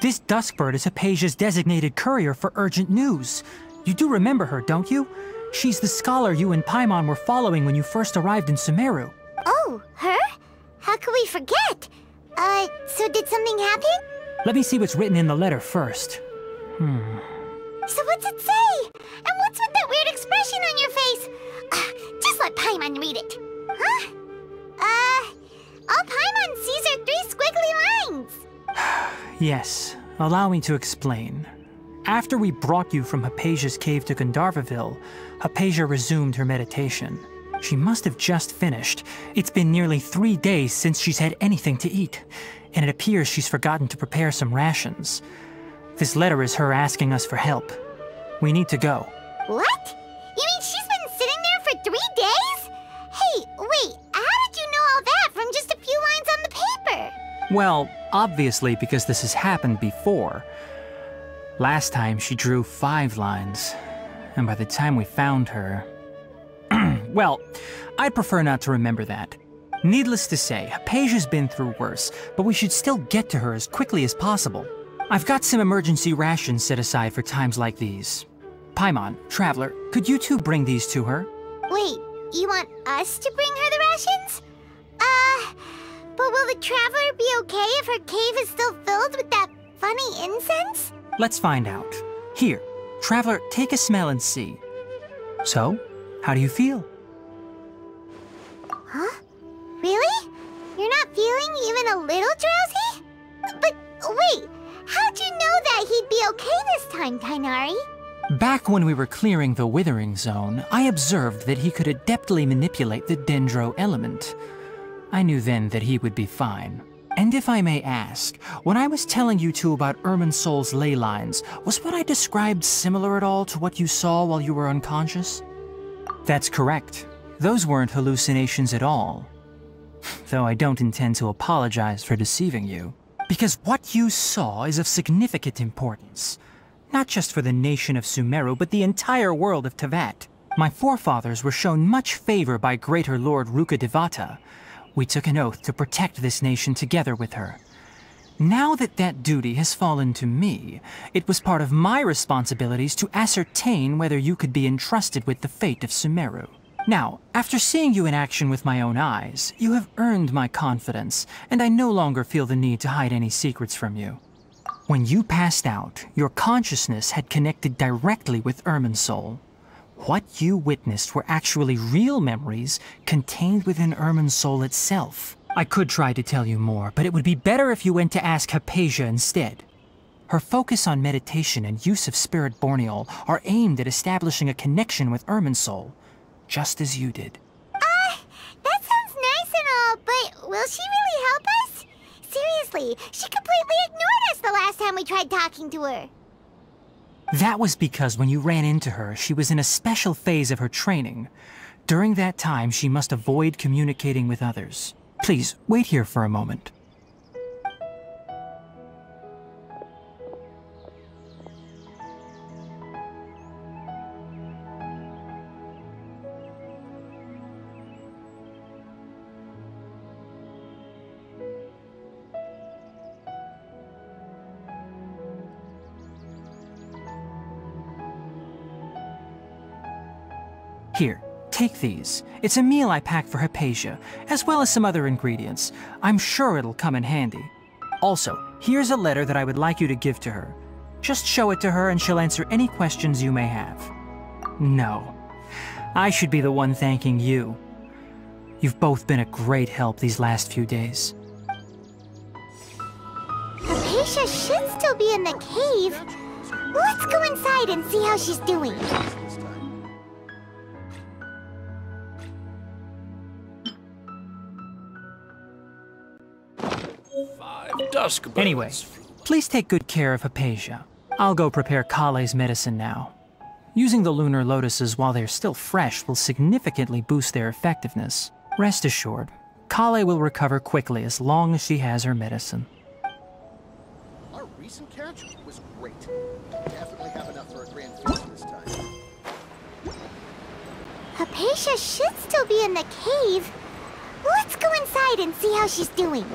This Duskbird is Hypatia's designated courier for urgent news. You do remember her, don't you? She's the scholar you and Paimon were following when you first arrived in Sumeru. Oh, her? How could we forget? So did something happen? Let me see what's written in the letter first. So what's it say? And what's with that weird expression on your face? Just let Paimon read it. Huh? All Paimon sees are 3 squiggly lines. Yes, allow me to explain. After we brought you from Hypatia's cave to Gandharvaville, Hypatia resumed her meditation. She must have just finished. It's been nearly 3 days since she's had anything to eat, and it appears she's forgotten to prepare some rations. This letter is her asking us for help. We need to go. What? You mean she's been sitting there for 3 days? Hey, wait, how did you know all that from just a few lines on the paper? Well, obviously because this has happened before. Last time she drew 5 lines, and by the time we found her... Well, I'd prefer not to remember that. Needless to say, Hypatia's been through worse, but we should still get to her as quickly as possible. I've got some emergency rations set aside for times like these. Paimon, Traveler, could you two bring these to her? Wait, you want us to bring her the rations? But will the Traveler be okay if her cave is still filled with that funny incense? Let's find out. Here, Traveler, take a smell and see. So, how do you feel? Huh? Really? You're not feeling even a little drowsy? But wait, how'd you know that he'd be okay this time, Tighnari? Back when we were clearing the Withering Zone, I observed that he could adeptly manipulate the Dendro element. I knew then that he would be fine. And if I may ask, when I was telling you two about Irminsul's ley lines, was what I described similar at all to what you saw while you were unconscious? That's correct. Those weren't hallucinations at all. Though I don't intend to apologize for deceiving you. Because what you saw is of significant importance. Not just for the nation of Sumeru, but the entire world of Teyvat. My forefathers were shown much favor by Greater Lord Rukkhadevata. We took an oath to protect this nation together with her. Now that that duty has fallen to me, it was part of my responsibilities to ascertain whether you could be entrusted with the fate of Sumeru. Now, after seeing you in action with my own eyes, you have earned my confidence, and I no longer feel the need to hide any secrets from you. When you passed out, your consciousness had connected directly with Irminsul. What you witnessed were actually real memories contained within Irminsul itself. I could try to tell you more, but it would be better if you went to ask Hypatia instead. Her focus on meditation and use of Spirit Borneol are aimed at establishing a connection with Irminsul, just as you did. That sounds nice and all, but will she really help us? Seriously, she completely ignored us the last time we tried talking to her. That was because when you ran into her, she was in a special phase of her training. During that time, she must avoid communicating with others. Please, wait here for a moment. Here, take these. It's a meal I packed for Hypatia, as well as some other ingredients. I'm sure it'll come in handy. Also, here's a letter that I would like you to give to her. Just show it to her and she'll answer any questions you may have. No, I should be the one thanking you. You've both been a great help these last few days. Hypatia should still be in the cave. Let's go inside and see how she's doing. Anyway, please take good care of Hypatia. I'll go prepare Kale's medicine now. Using the lunar lotuses while they're still fresh will significantly boost their effectiveness. Rest assured, Kale will recover quickly as long as she has her medicine. Our recent catch was great. Definitely have enough for a grand feast this time. Hypatia should still be in the cave. Let's go inside and see how she's doing.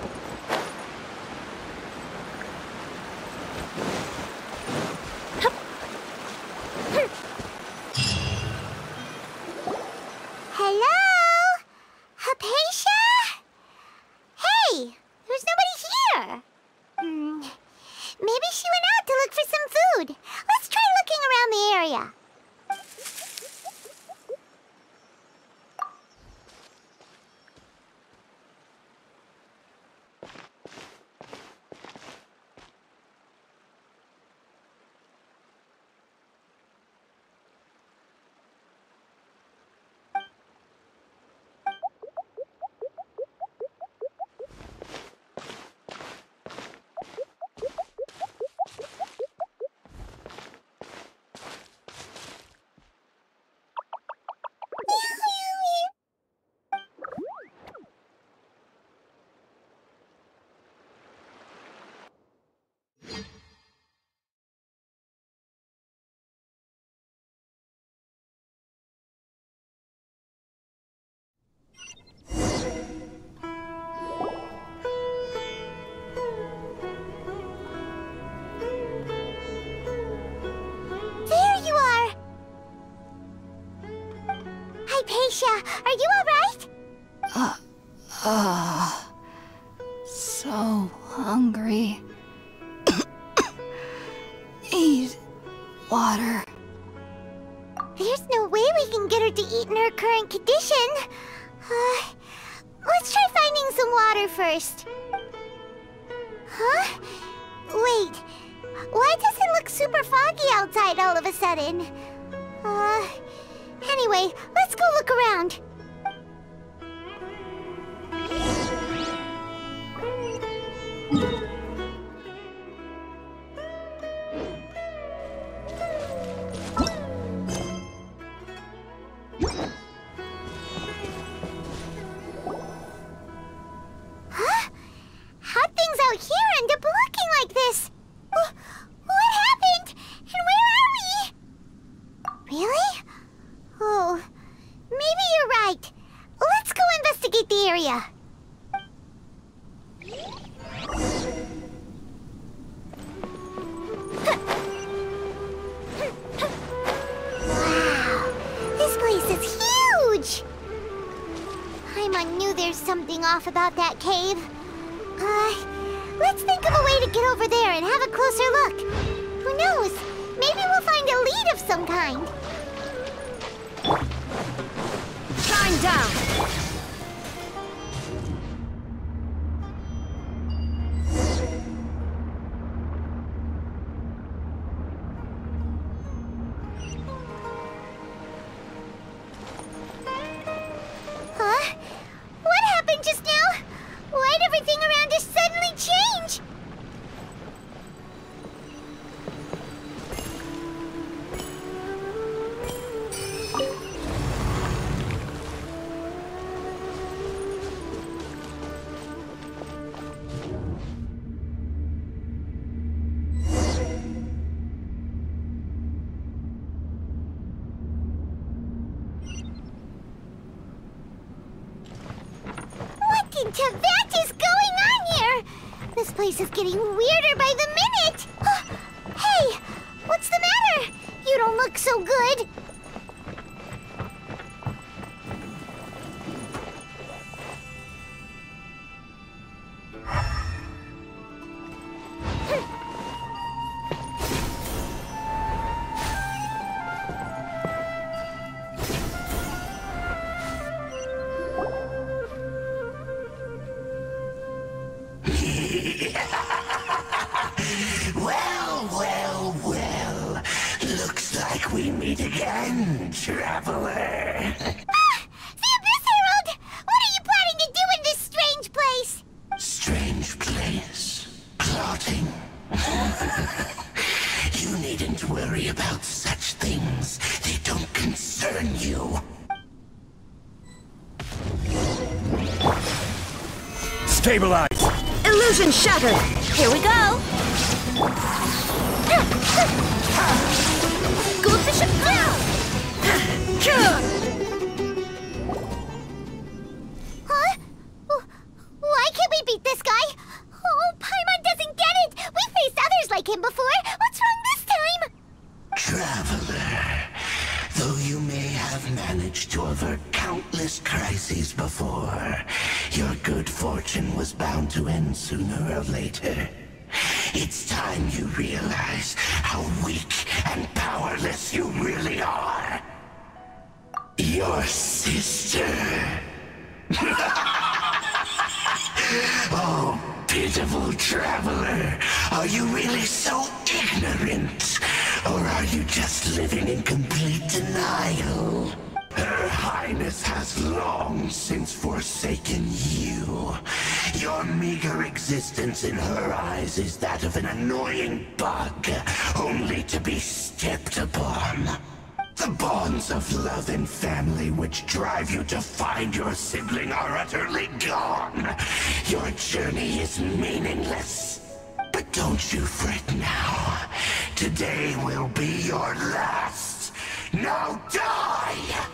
Hello? Hypatia? Hey, there's nobody here. Maybe she went out to look for some food. Let's try looking around the area. Amicia, are you alright? So hungry. Need water. There's no way we can get her to eat in her current condition. Let's try finding some water first. Huh? Wait. Why does it look super foggy outside all of a sudden? Anyway, let's go look around. Huh? How'd things out here end up looking like this? What happened? And where are we? Really? Oh, maybe you're right. Let's go investigate the area. Wow, this place is huge! Paimon knew there's something off about that cave. Let's think of a way to get over there and have a closer look. Who knows? Maybe we'll find a lead of some kind. Shine down! Huh? What happened just now? Why'd everything around us suddenly change? What in Tibet is going on here? This place is getting weirder by the minute. Hey, what's the matter? You don't look so good. Well. Looks like we meet again, traveler. The Abyss Herald! What are you planning to do in this strange place? Strange place. Plotting. You needn't worry about such things. They don't concern you. Stabilize! Illusion shattered! Here we go! Goldfish and Huh? Why can't we beat this guy? Oh, Paimon doesn't get it! We faced others like him before! What's wrong this time? Traveler, though you may have managed to avert countless crises before, your good fortune was bound to end sooner or later. It's time you realize how weak and powerless you really are. Your sister. Oh, pitiful traveler. Are you really so ignorant? Or are you just living in complete denial? Her Highness has long since forsaken you. Your meager existence in her eyes is that of an annoying bug, only to be stepped upon. The bonds of love and family which drive you to find your sibling are utterly gone. Your journey is meaningless. But don't you fret now. Today will be your last. Now die!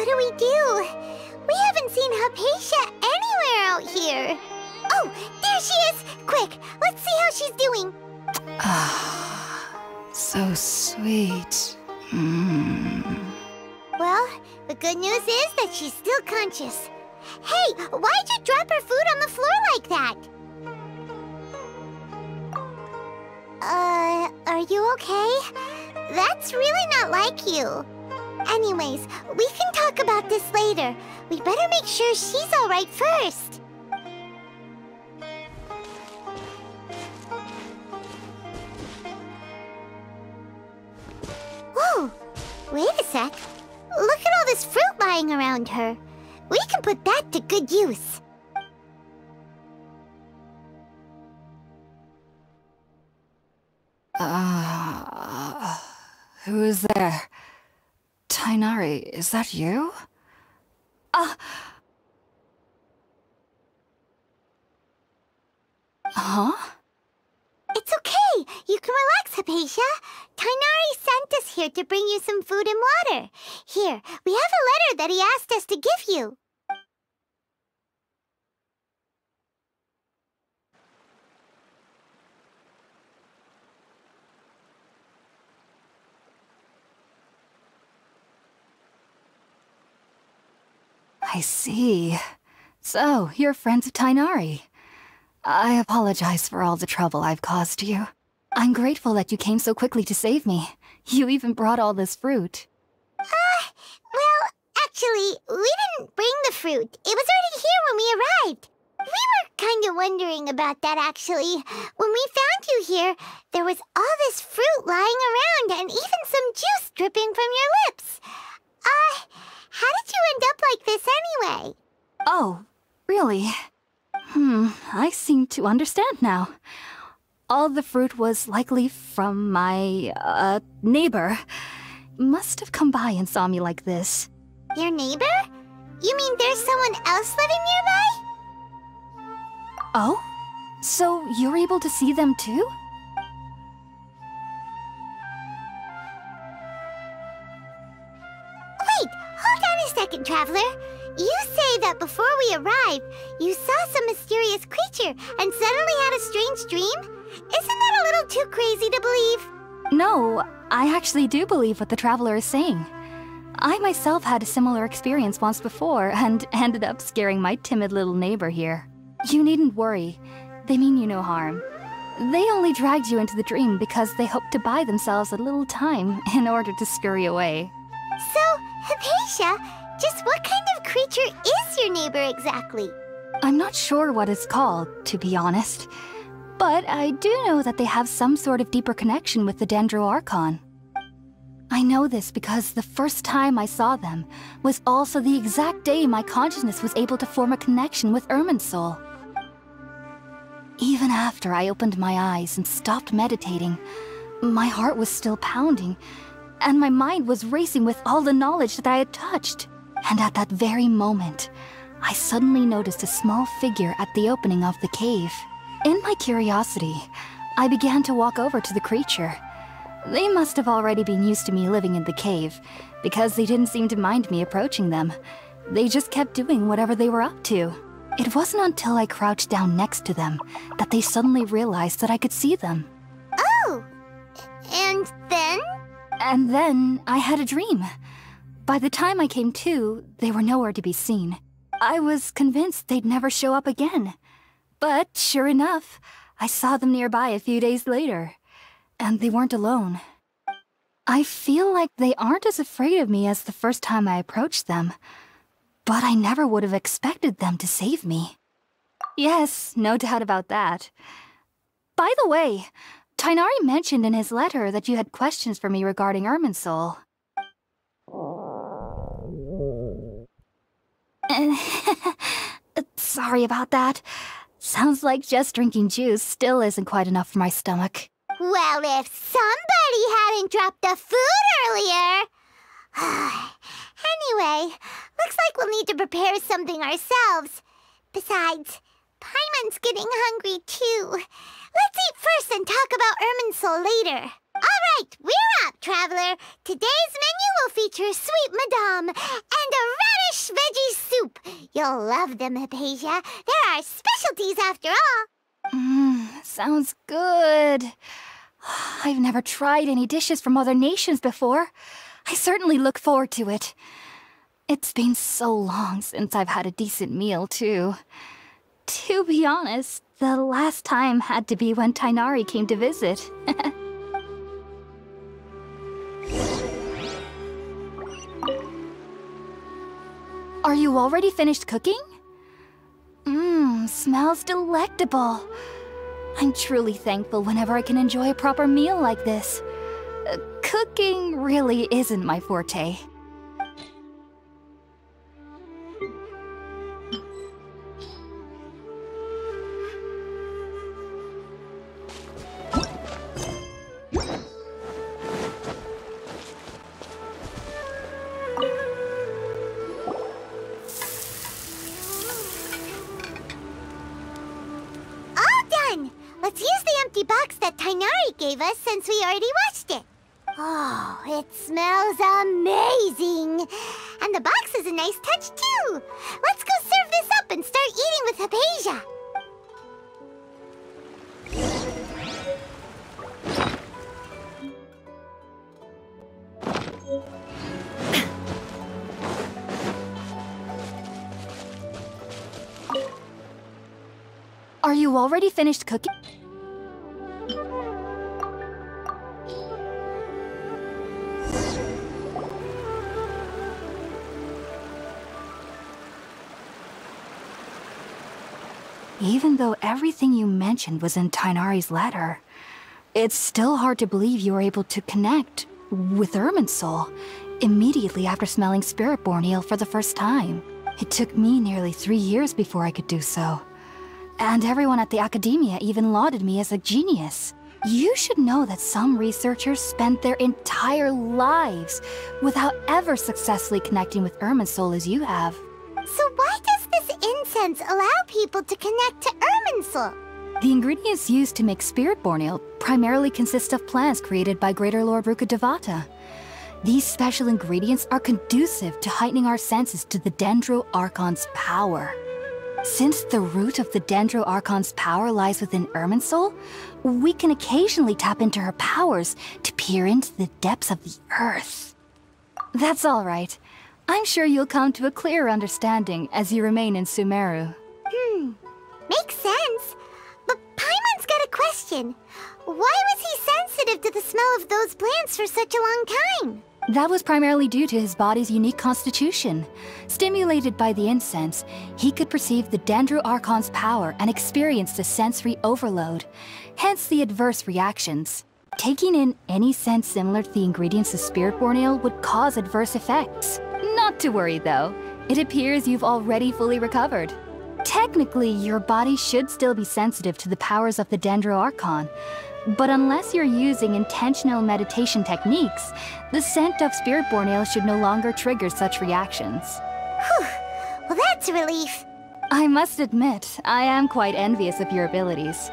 do we do? We haven't seen Hypatia anywhere out here. Oh, there she is! Quick, let's see how she's doing. So sweet. Well, the good news is that she's still conscious. Hey, why'd you drop her food on the floor like that? Are you okay? That's really not like you. Anyways, we can talk about this later. We better make sure she's alright first. Whoa! Wait a sec. Look at all this fruit lying around her. We can put that to good use. Who is there? Tighnari, is that you? Huh? It's okay. You can relax, Hypatia. Tighnari sent us here to bring you some food and water. Here, we have a letter that he asked us to give you. I see. So, you're friends of Tighnari. I apologize for all the trouble I've caused you. I'm grateful that you came so quickly to save me. You even brought all this fruit. Well, actually, we didn't bring the fruit. It was already here when we arrived. We were kind of wondering about that, actually. When we found you here, there was all this fruit lying around and even some juice dripping from your lips. How did you end up like this anyway? Oh, really? I seem to understand now. All the fruit was likely from my, neighbor. Must have come by and saw me like this. Your neighbor? You mean there's someone else living nearby? Oh? So you're able to see them too? Wait, hold on a second, Traveler. You say that before we arrived, you saw some mysterious creature and suddenly had a strange dream? Isn't that a little too crazy to believe? No, I actually do believe what the Traveler is saying. I myself had a similar experience once before and ended up scaring my timid little neighbor here. You needn't worry. They mean you no harm. They only dragged you into the dream because they hoped to buy themselves a little time in order to scurry away. So, Hypatia, just what kind of creature is your neighbor exactly? I'm not sure what it's called, to be honest. But I do know that they have some sort of deeper connection with the Archon. I know this because the first time I saw them was also the exact day my consciousness was able to form a connection with Irminsul. Even after I opened my eyes and stopped meditating, my heart was still pounding, and my mind was racing with all the knowledge that I had touched. And at that very moment, I suddenly noticed a small figure at the opening of the cave. In my curiosity, I began to walk over to the creature. They must have already been used to me living in the cave, because they didn't seem to mind me approaching them. They just kept doing whatever they were up to. It wasn't until I crouched down next to them that they suddenly realized that I could see them. Oh! And then? And then I had a dream. By the time I came to, they were nowhere to be seen. I was convinced they'd never show up again. But sure enough, I saw them nearby a few days later. And they weren't alone. I feel like they aren't as afraid of me as the first time I approached them. But I never would have expected them to save me. Yes, no doubt about that. By the way, Tighnari mentioned in his letter that you had questions for me regarding Irminsul. Sorry about that. Sounds like just drinking juice still isn't quite enough for my stomach. Well, if somebody hadn't dropped the food earlier... Anyway, looks like we'll need to prepare something ourselves. Besides, Paimon's getting hungry too. Let's eat first and talk about Irminsul later. Alright, we're up, Traveler. Today's menu will feature Sweet Madame and a fresh veggie soup. You'll love them, Hypatia. They're our specialties after all. Sounds good. I've never tried any dishes from other nations before. I certainly look forward to it. It's been so long since I've had a decent meal, too. To be honest, the last time had to be when Tighnari came to visit. Are you already finished cooking? Smells delectable. I'm truly thankful whenever I can enjoy a proper meal like this. Cooking really isn't my forte. Let's use the empty box that Tighnari gave us since we already washed it. Oh, it smells amazing. And the box is a nice touch, too. Let's go serve this up and start eating with Hypatia. Are you already finished cooking? Even though everything you mentioned was in Tighnari's letter, it's still hard to believe you were able to connect with Irminsul immediately after smelling Spiritborn Ale for the first time. It took me nearly 3 years before I could do so. And everyone at the Academia even lauded me as a genius. You should know that some researchers spent their entire lives without ever successfully connecting with Irminsul as you have. So why does this incense allow people to connect to Irminsul? The ingredients used to make Spiritborn Ale primarily consist of plants created by Greater Lord Rukkhadevata. These special ingredients are conducive to heightening our senses to the Dendro Archon's power. Since the root of the Dendro Archon's power lies within Irminsul, we can occasionally tap into her powers to peer into the depths of the earth. That's all right. I'm sure you'll come to a clearer understanding as you remain in Sumeru. Makes sense. But Paimon's got a question. Why was he sensitive to the smell of those plants for such a long time? That was primarily due to his body's unique constitution. Stimulated by the incense, he could perceive the Dendro Archon's power and experience the sensory overload, hence the adverse reactions. Taking in any scent similar to the ingredients of Spiritborn Ale would cause adverse effects. Not to worry though, it appears you've already fully recovered. Technically, your body should still be sensitive to the powers of the Dendro Archon, but unless you're using intentional meditation techniques, the scent of Spiritborn Ale should no longer trigger such reactions. Whew. Well, that's a relief. I must admit, I am quite envious of your abilities.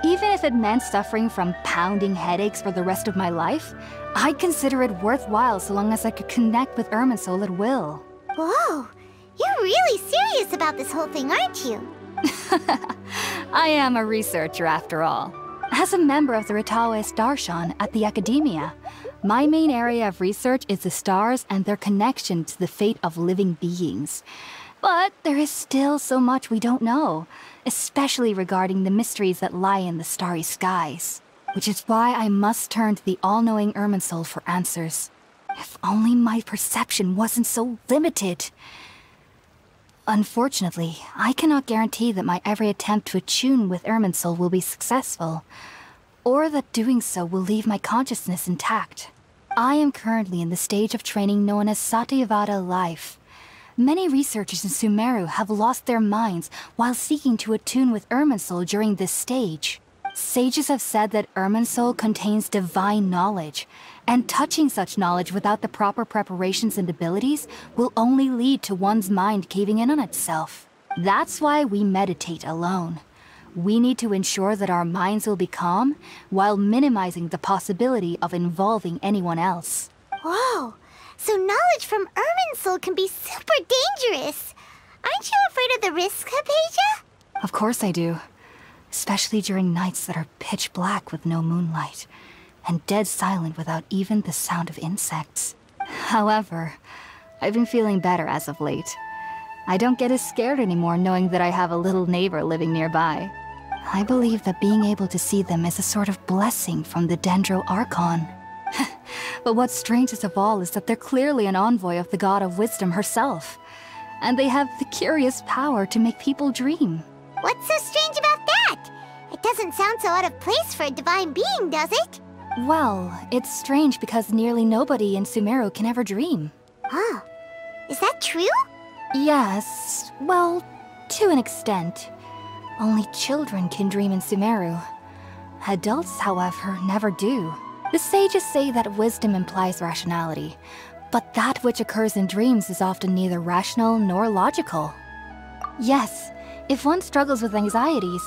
Even if it meant suffering from pounding headaches for the rest of my life, I'd consider it worthwhile so long as I could connect with Irminsul at will. Whoa, you're really serious about this whole thing, aren't you? I am a researcher after all. As a member of the Ritaoist Archon at the Academia, my main area of research is the stars and their connection to the fate of living beings. But there is still so much we don't know, especially regarding the mysteries that lie in the starry skies. Which is why I must turn to the all-knowing Irminsul for answers. If only my perception wasn't so limited. Unfortunately, I cannot guarantee that my every attempt to attune with Irminsul will be successful, or that doing so will leave my consciousness intact. I am currently in the stage of training known as Satyavada life. Many researchers in Sumeru have lost their minds while seeking to attune with Irminsul during this stage. Sages have said that Irminsul contains divine knowledge, and touching such knowledge without the proper preparations and abilities will only lead to one's mind caving in on itself. That's why we meditate alone. We need to ensure that our minds will be calm, while minimizing the possibility of involving anyone else. Whoa, So knowledge from Irminsul can be super dangerous. Aren't you afraid of the risks, Hypatia? Of course I do. Especially during nights that are pitch black with no moonlight, and dead silent without even the sound of insects. However, I've been feeling better as of late. I don't get as scared anymore knowing that I have a little neighbor living nearby. I believe that being able to see them is a sort of blessing from the Dendro Archon. But what's strangest of all is that they're clearly an envoy of the God of Wisdom herself. And they have the curious power to make people dream. What's so strange about that? It doesn't sound so out of place for a divine being, does it? Well, it's strange because nearly nobody in Sumeru can ever dream. Oh, is that true? Yes, well, to an extent. Only children can dream in Sumeru. Adults, however, never do. The sages say that wisdom implies rationality, but that which occurs in dreams is often neither rational nor logical. Yes, if one struggles with anxieties,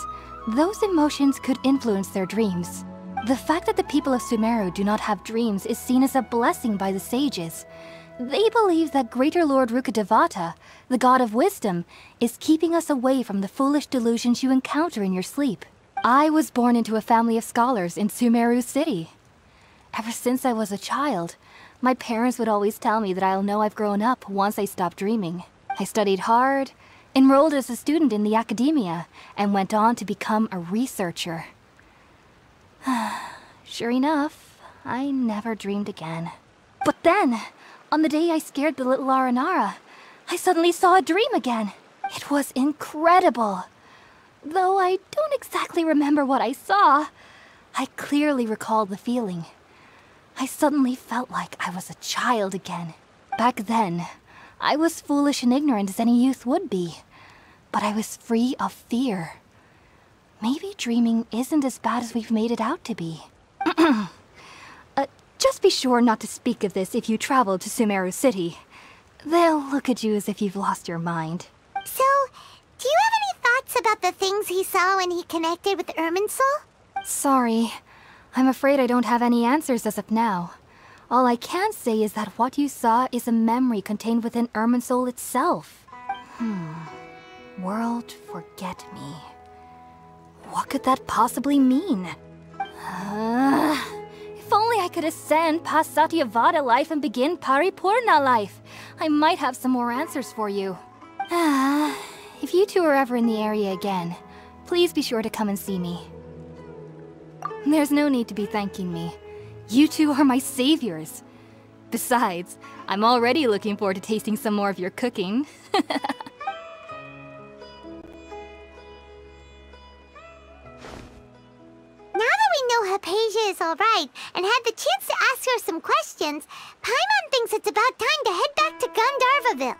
those emotions could influence their dreams. The fact that the people of Sumeru do not have dreams is seen as a blessing by the sages. They believe that Greater Lord Rukkhadevata, the God of Wisdom, is keeping us away from the foolish delusions you encounter in your sleep. I was born into a family of scholars in Sumeru City. Ever since I was a child, my parents would always tell me that I'll know I've grown up once I stop dreaming. I studied hard, enrolled as a student in the academia, and went on to become a researcher. Sure enough, I never dreamed again. But then, on the day I scared the little Aranara, I suddenly saw a dream again. It was incredible. Though I don't exactly remember what I saw, I clearly recall the feeling. I suddenly felt like I was a child again. Back then, I was foolish and ignorant as any youth would be, but I was free of fear. Maybe dreaming isn't as bad as we've made it out to be. Just be sure not to speak of this if you travel to Sumeru City. They'll look at you as if you've lost your mind. So, do you have any thoughts about the things he saw when he connected with Irminsul? Sorry. I'm afraid I don't have any answers as of now. All I can say is that what you saw is a memory contained within Irminsul itself. World Forget Me. What could that possibly mean? If only I could ascend past Satyavada life and begin Paripurna life. I might have some more answers for you. If you two are ever in the area again, please be sure to come and see me. There's no need to be thanking me. You two are my saviors. Besides, I'm already looking forward to tasting some more of your cooking. Now that we know Hypatia is alright and had the chance to ask her some questions, Paimon thinks it's about time to head back to Gandharvaville.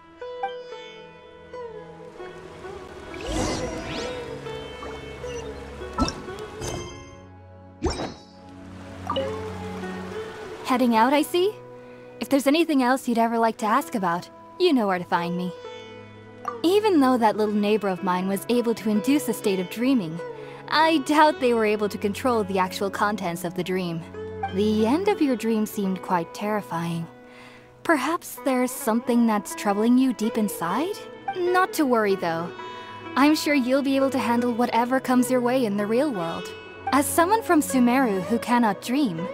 Heading out, I see? If there's anything else you'd ever like to ask about, you know where to find me. Even though that little neighbor of mine was able to induce a state of dreaming, I doubt they were able to control the actual contents of the dream. The end of your dream seemed quite terrifying. Perhaps there's something that's troubling you deep inside? Not to worry, though. I'm sure you'll be able to handle whatever comes your way in the real world. As someone from Sumeru who cannot dream,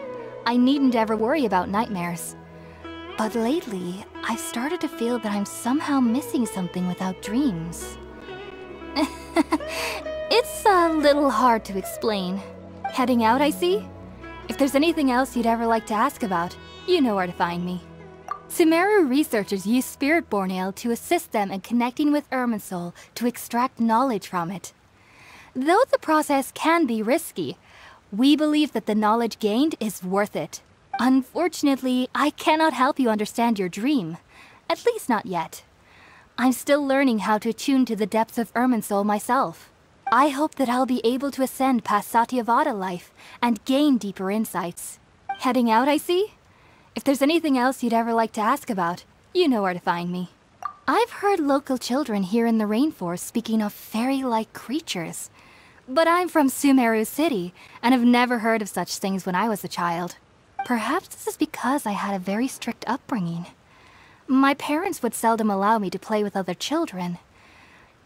I needn't ever worry about nightmares. But lately, I've started to feel that I'm somehow missing something without dreams. It's a little hard to explain. Heading out, I see? If there's anything else you'd ever like to ask about, you know where to find me. Sumeru researchers use Spirit-Born Ale to assist them in connecting with Irminsul to extract knowledge from it. Though the process can be risky, we believe that the knowledge gained is worth it. Unfortunately, I cannot help you understand your dream. At least not yet. I'm still learning how to attune to the depths of Irminsul myself. I hope that I'll be able to ascend past Satyavada life and gain deeper insights. Heading out, I see? If there's anything else you'd ever like to ask about, you know where to find me. I've heard local children here in the rainforest speaking of fairy-like creatures. But I'm from Sumeru City, and have never heard of such things when I was a child. Perhaps this is because I had a very strict upbringing. My parents would seldom allow me to play with other children.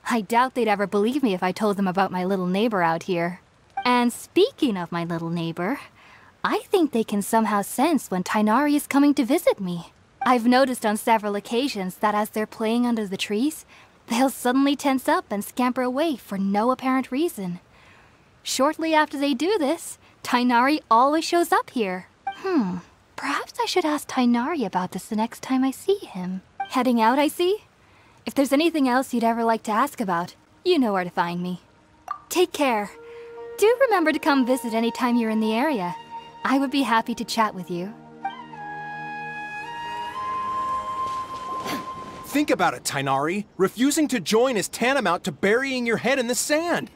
I doubt they'd ever believe me if I told them about my little neighbor out here. And speaking of my little neighbor, I think they can somehow sense when Tighnari is coming to visit me. I've noticed on several occasions that as they're playing under the trees, they'll suddenly tense up and scamper away for no apparent reason. Shortly after they do this, Tighnari always shows up here. Perhaps I should ask Tighnari about this the next time I see him. Heading out, I see? If there's anything else you'd ever like to ask about, you know where to find me. Take care. Do remember to come visit anytime you're in the area. I would be happy to chat with you. Think about it, Tighnari. Refusing to join is tantamount to burying your head in the sand.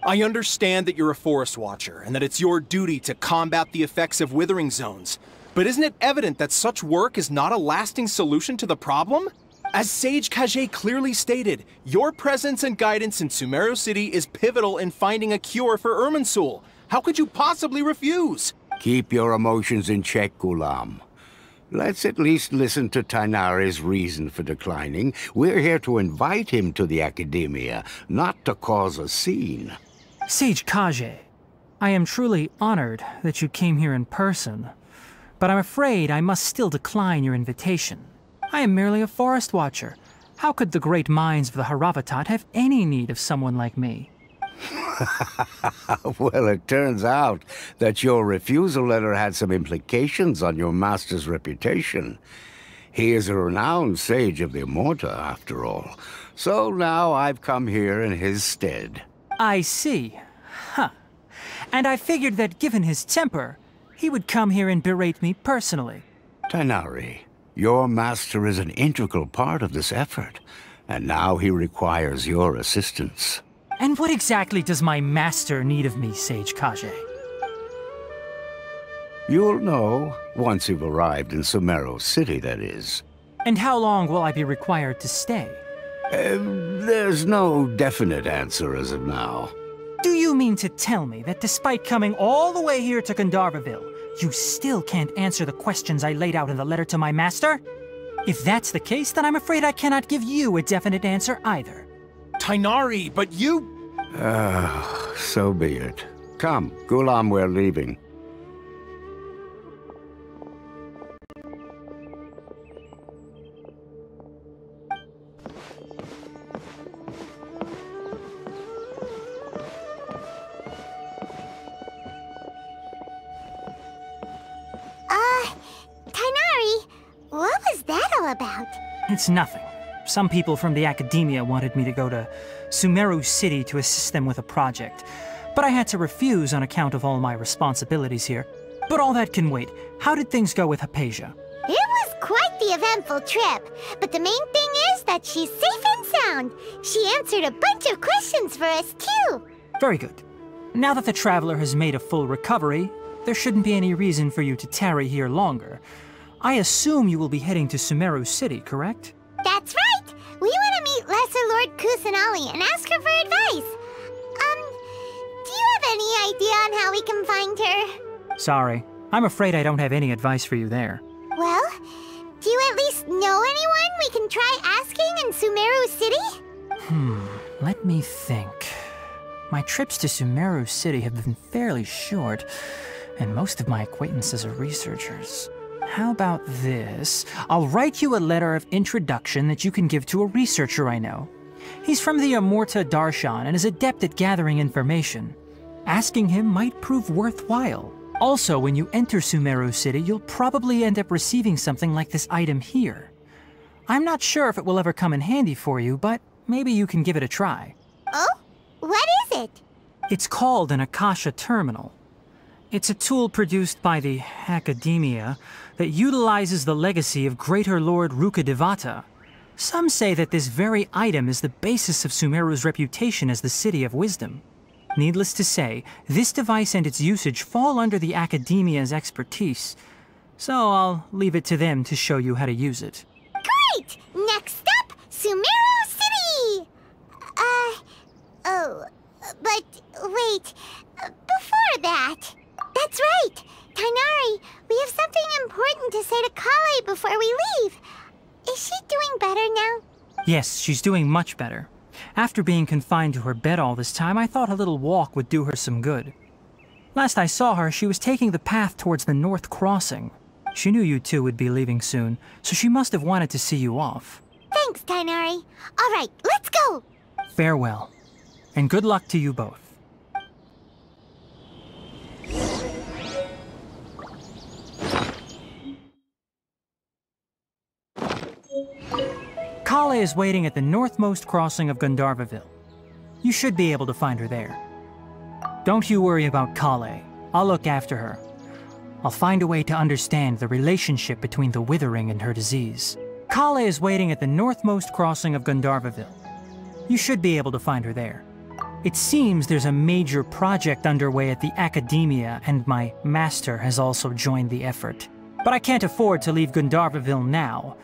I understand that you're a forest watcher, and that it's your duty to combat the effects of withering zones. But isn't it evident that such work is not a lasting solution to the problem? As Sage Kage clearly stated, your presence and guidance in Sumeru City is pivotal in finding a cure for Irminsul. How could you possibly refuse? Keep your emotions in check, Ghulam. Let's at least listen to Tighnari's reason for declining. We're here to invite him to the Academia, not to cause a scene. Sage Kage, I am truly honored that you came here in person, but I'm afraid I must still decline your invitation. I am merely a forest watcher. How could the great minds of the Haravatat have any need of someone like me? Well, it turns out that your refusal letter had some implications on your master's reputation. He is a renowned sage of the Immorta, after all. So now I've come here in his stead. I see. Huh. And I figured that given his temper, he would come here and berate me personally. Tighnari, your master is an integral part of this effort, and now he requires your assistance. And what exactly does my master need of me, Sage Kage? You'll know once you've arrived in Sumeru City, that is. And how long will I be required to stay? There's no definite answer as of now. Do you mean to tell me that despite coming all the way here to Gandharvaville, you still can't answer the questions I laid out in the letter to my master? If that's the case, then I'm afraid I cannot give you a definite answer either. Tighnari, but you... So be it. Come, Ghulam, we're leaving. Tighnari, what was that all about? It's nothing. Some people from the Academia wanted me to go to Sumeru City to assist them with a project, but I had to refuse on account of all my responsibilities here. But all that can wait. How did things go with Hypatia? It was quite the eventful trip, but the main thing is that she's safe and sound. She answered a bunch of questions for us, too. Very good. Now that the traveler has made a full recovery, there shouldn't be any reason for you to tarry here longer. I assume you will be heading to Sumeru City, correct? That's right! We want to meet Lesser Lord Kusanali and ask her for advice. Do you have any idea on how we can find her? Sorry. I'm afraid I don't have any advice for you there. Well, do you at least know anyone we can try asking in Sumeru City? Let me think. My trips to Sumeru City have been fairly short, and most of my acquaintances are researchers. How about this? I'll write you a letter of introduction that you can give to a researcher I know. He's from the Immorta Darshan and is adept at gathering information. Asking him might prove worthwhile. Also, when you enter Sumeru City, you'll probably end up receiving something like this item here. I'm not sure if it will ever come in handy for you, but maybe you can give it a try. Oh? What is it? It's called an Akasha Terminal. It's a tool produced by the Academia that utilizes the legacy of Greater Lord Rukkhadevata. Some say that this very item is the basis of Sumeru's reputation as the City of Wisdom. Needless to say, this device and its usage fall under the Academia's expertise, so I'll leave it to them to show you how to use it. Great! Next up, Sumeru City! But wait, before that... That's right! Tighnari, we have something important to say to Kale before we leave. Is she doing better now? Yes, she's doing much better. After being confined to her bed all this time, I thought a little walk would do her some good. Last I saw her, she was taking the path towards the North Crossing. She knew you two would be leaving soon, so she must have wanted to see you off. Thanks, Tighnari. All right, let's go! Farewell, and good luck to you both. Kale is waiting at the northmost crossing of Gandharvaville. You should be able to find her there. Don't you worry about Kale. I'll look after her. I'll find a way to understand the relationship between the Withering and her disease. Kale is waiting at the northmost crossing of Gandharvaville. You should be able to find her there. It seems there's a major project underway at the Academia, and my master has also joined the effort. But I can't afford to leave Gandharvaville now.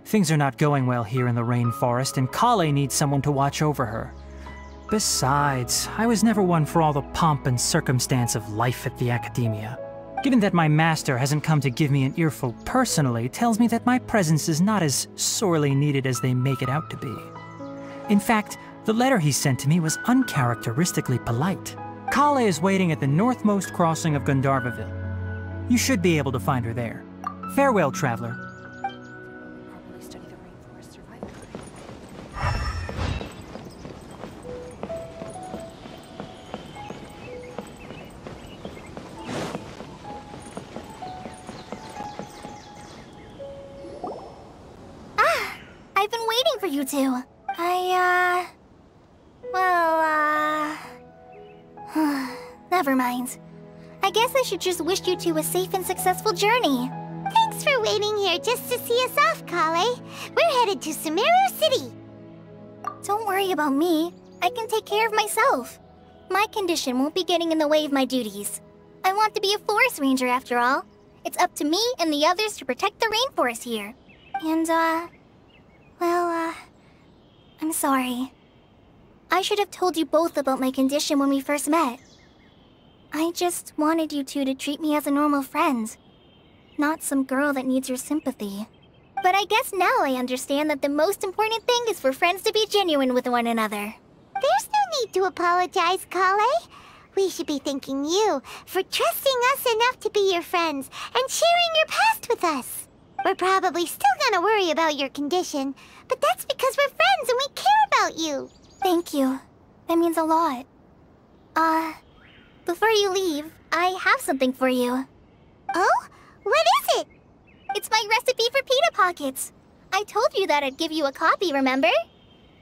Things are not going well here in the rainforest, and Kale needs someone to watch over her. Besides, I was never one for all the pomp and circumstance of life at the Academia. Given that my master hasn't come to give me an earful personally, tells me that my presence is not as sorely needed as they make it out to be. In fact, the letter he sent to me was uncharacteristically polite. Kale is waiting at the northmost crossing of Gandharvaville. You should be able to find her there. Farewell, traveler. I've been waiting for you two. Never mind. I guess I should just wish you two a safe and successful journey. Thanks for waiting here just to see us off, Kale. We're headed to Sumeru City. Don't worry about me. I can take care of myself. My condition won't be getting in the way of my duties. I want to be a forest ranger after all. It's up to me and the others to protect the rainforest here. And, I'm sorry. I should have told you both about my condition when we first met. I just wanted you two to treat me as a normal friend, not some girl that needs your sympathy. But I guess now I understand that the most important thing is for friends to be genuine with one another. There's no need to apologize, Kale. We should be thanking you for trusting us enough to be your friends and sharing your past with us. We're probably still gonna worry about your condition, but that's because we're friends and we care about you. Thank you. That means a lot. Before you leave, I have something for you. Oh? What is it? It's my recipe for pita pockets. I told you that I'd give you a copy, remember?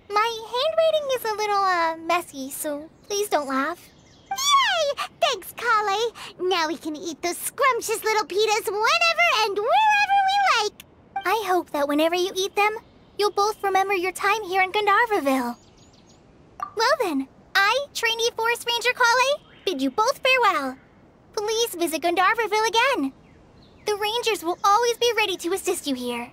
My handwriting is a little, messy, so please don't laugh. Yay! Thanks, Kale. Now we can eat those scrumptious little pitas whenever and wherever we like. I hope that whenever you eat them, you'll both remember your time here in Gandharvaville. Well then, I, trainee Forest Ranger Kale, bid you both farewell. Please visit Gandharvaville again. The Rangers will always be ready to assist you here.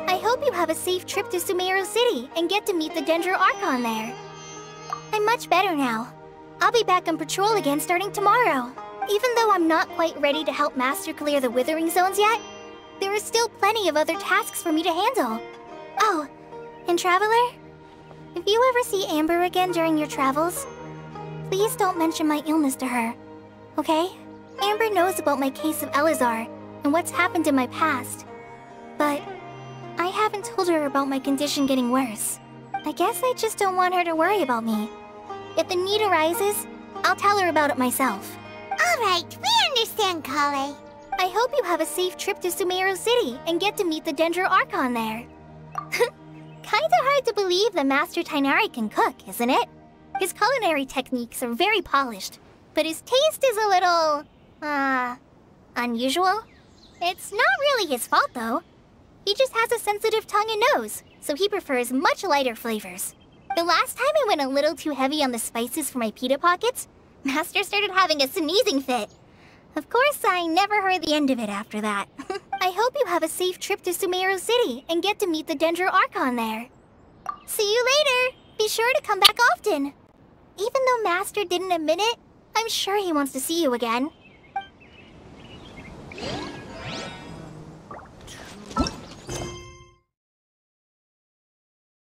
I hope you have a safe trip to Sumeru City and get to meet the Dendro Archon there. I'm much better now. I'll be back on patrol again starting tomorrow. Even though I'm not quite ready to help Master clear the Withering Zones yet, there are still plenty of other tasks for me to handle. Oh, and Traveler, if you ever see Amber again during your travels, please don't mention my illness to her, okay? Amber knows about my case of Elazar and what's happened in my past, but I haven't told her about my condition getting worse. I guess I just don't want her to worry about me. If the need arises, I'll tell her about it myself. All right, we understand, Kale. I hope you have a safe trip to Sumeru City and get to meet the Dendro Archon there. Kinda hard to believe that Master Tighnari can cook, isn't it? His culinary techniques are very polished, but his taste is a little, unusual. It's not really his fault, though. He just has a sensitive tongue and nose, so he prefers much lighter flavors. The last time I went a little too heavy on the spices for my pita pockets, Master started having a sneezing fit. Of course, I never heard the end of it after that. I hope you have a safe trip to Sumeru City and get to meet the Dendro Archon there. See you later! Be sure to come back often. Even though Master didn't admit it, I'm sure he wants to see you again.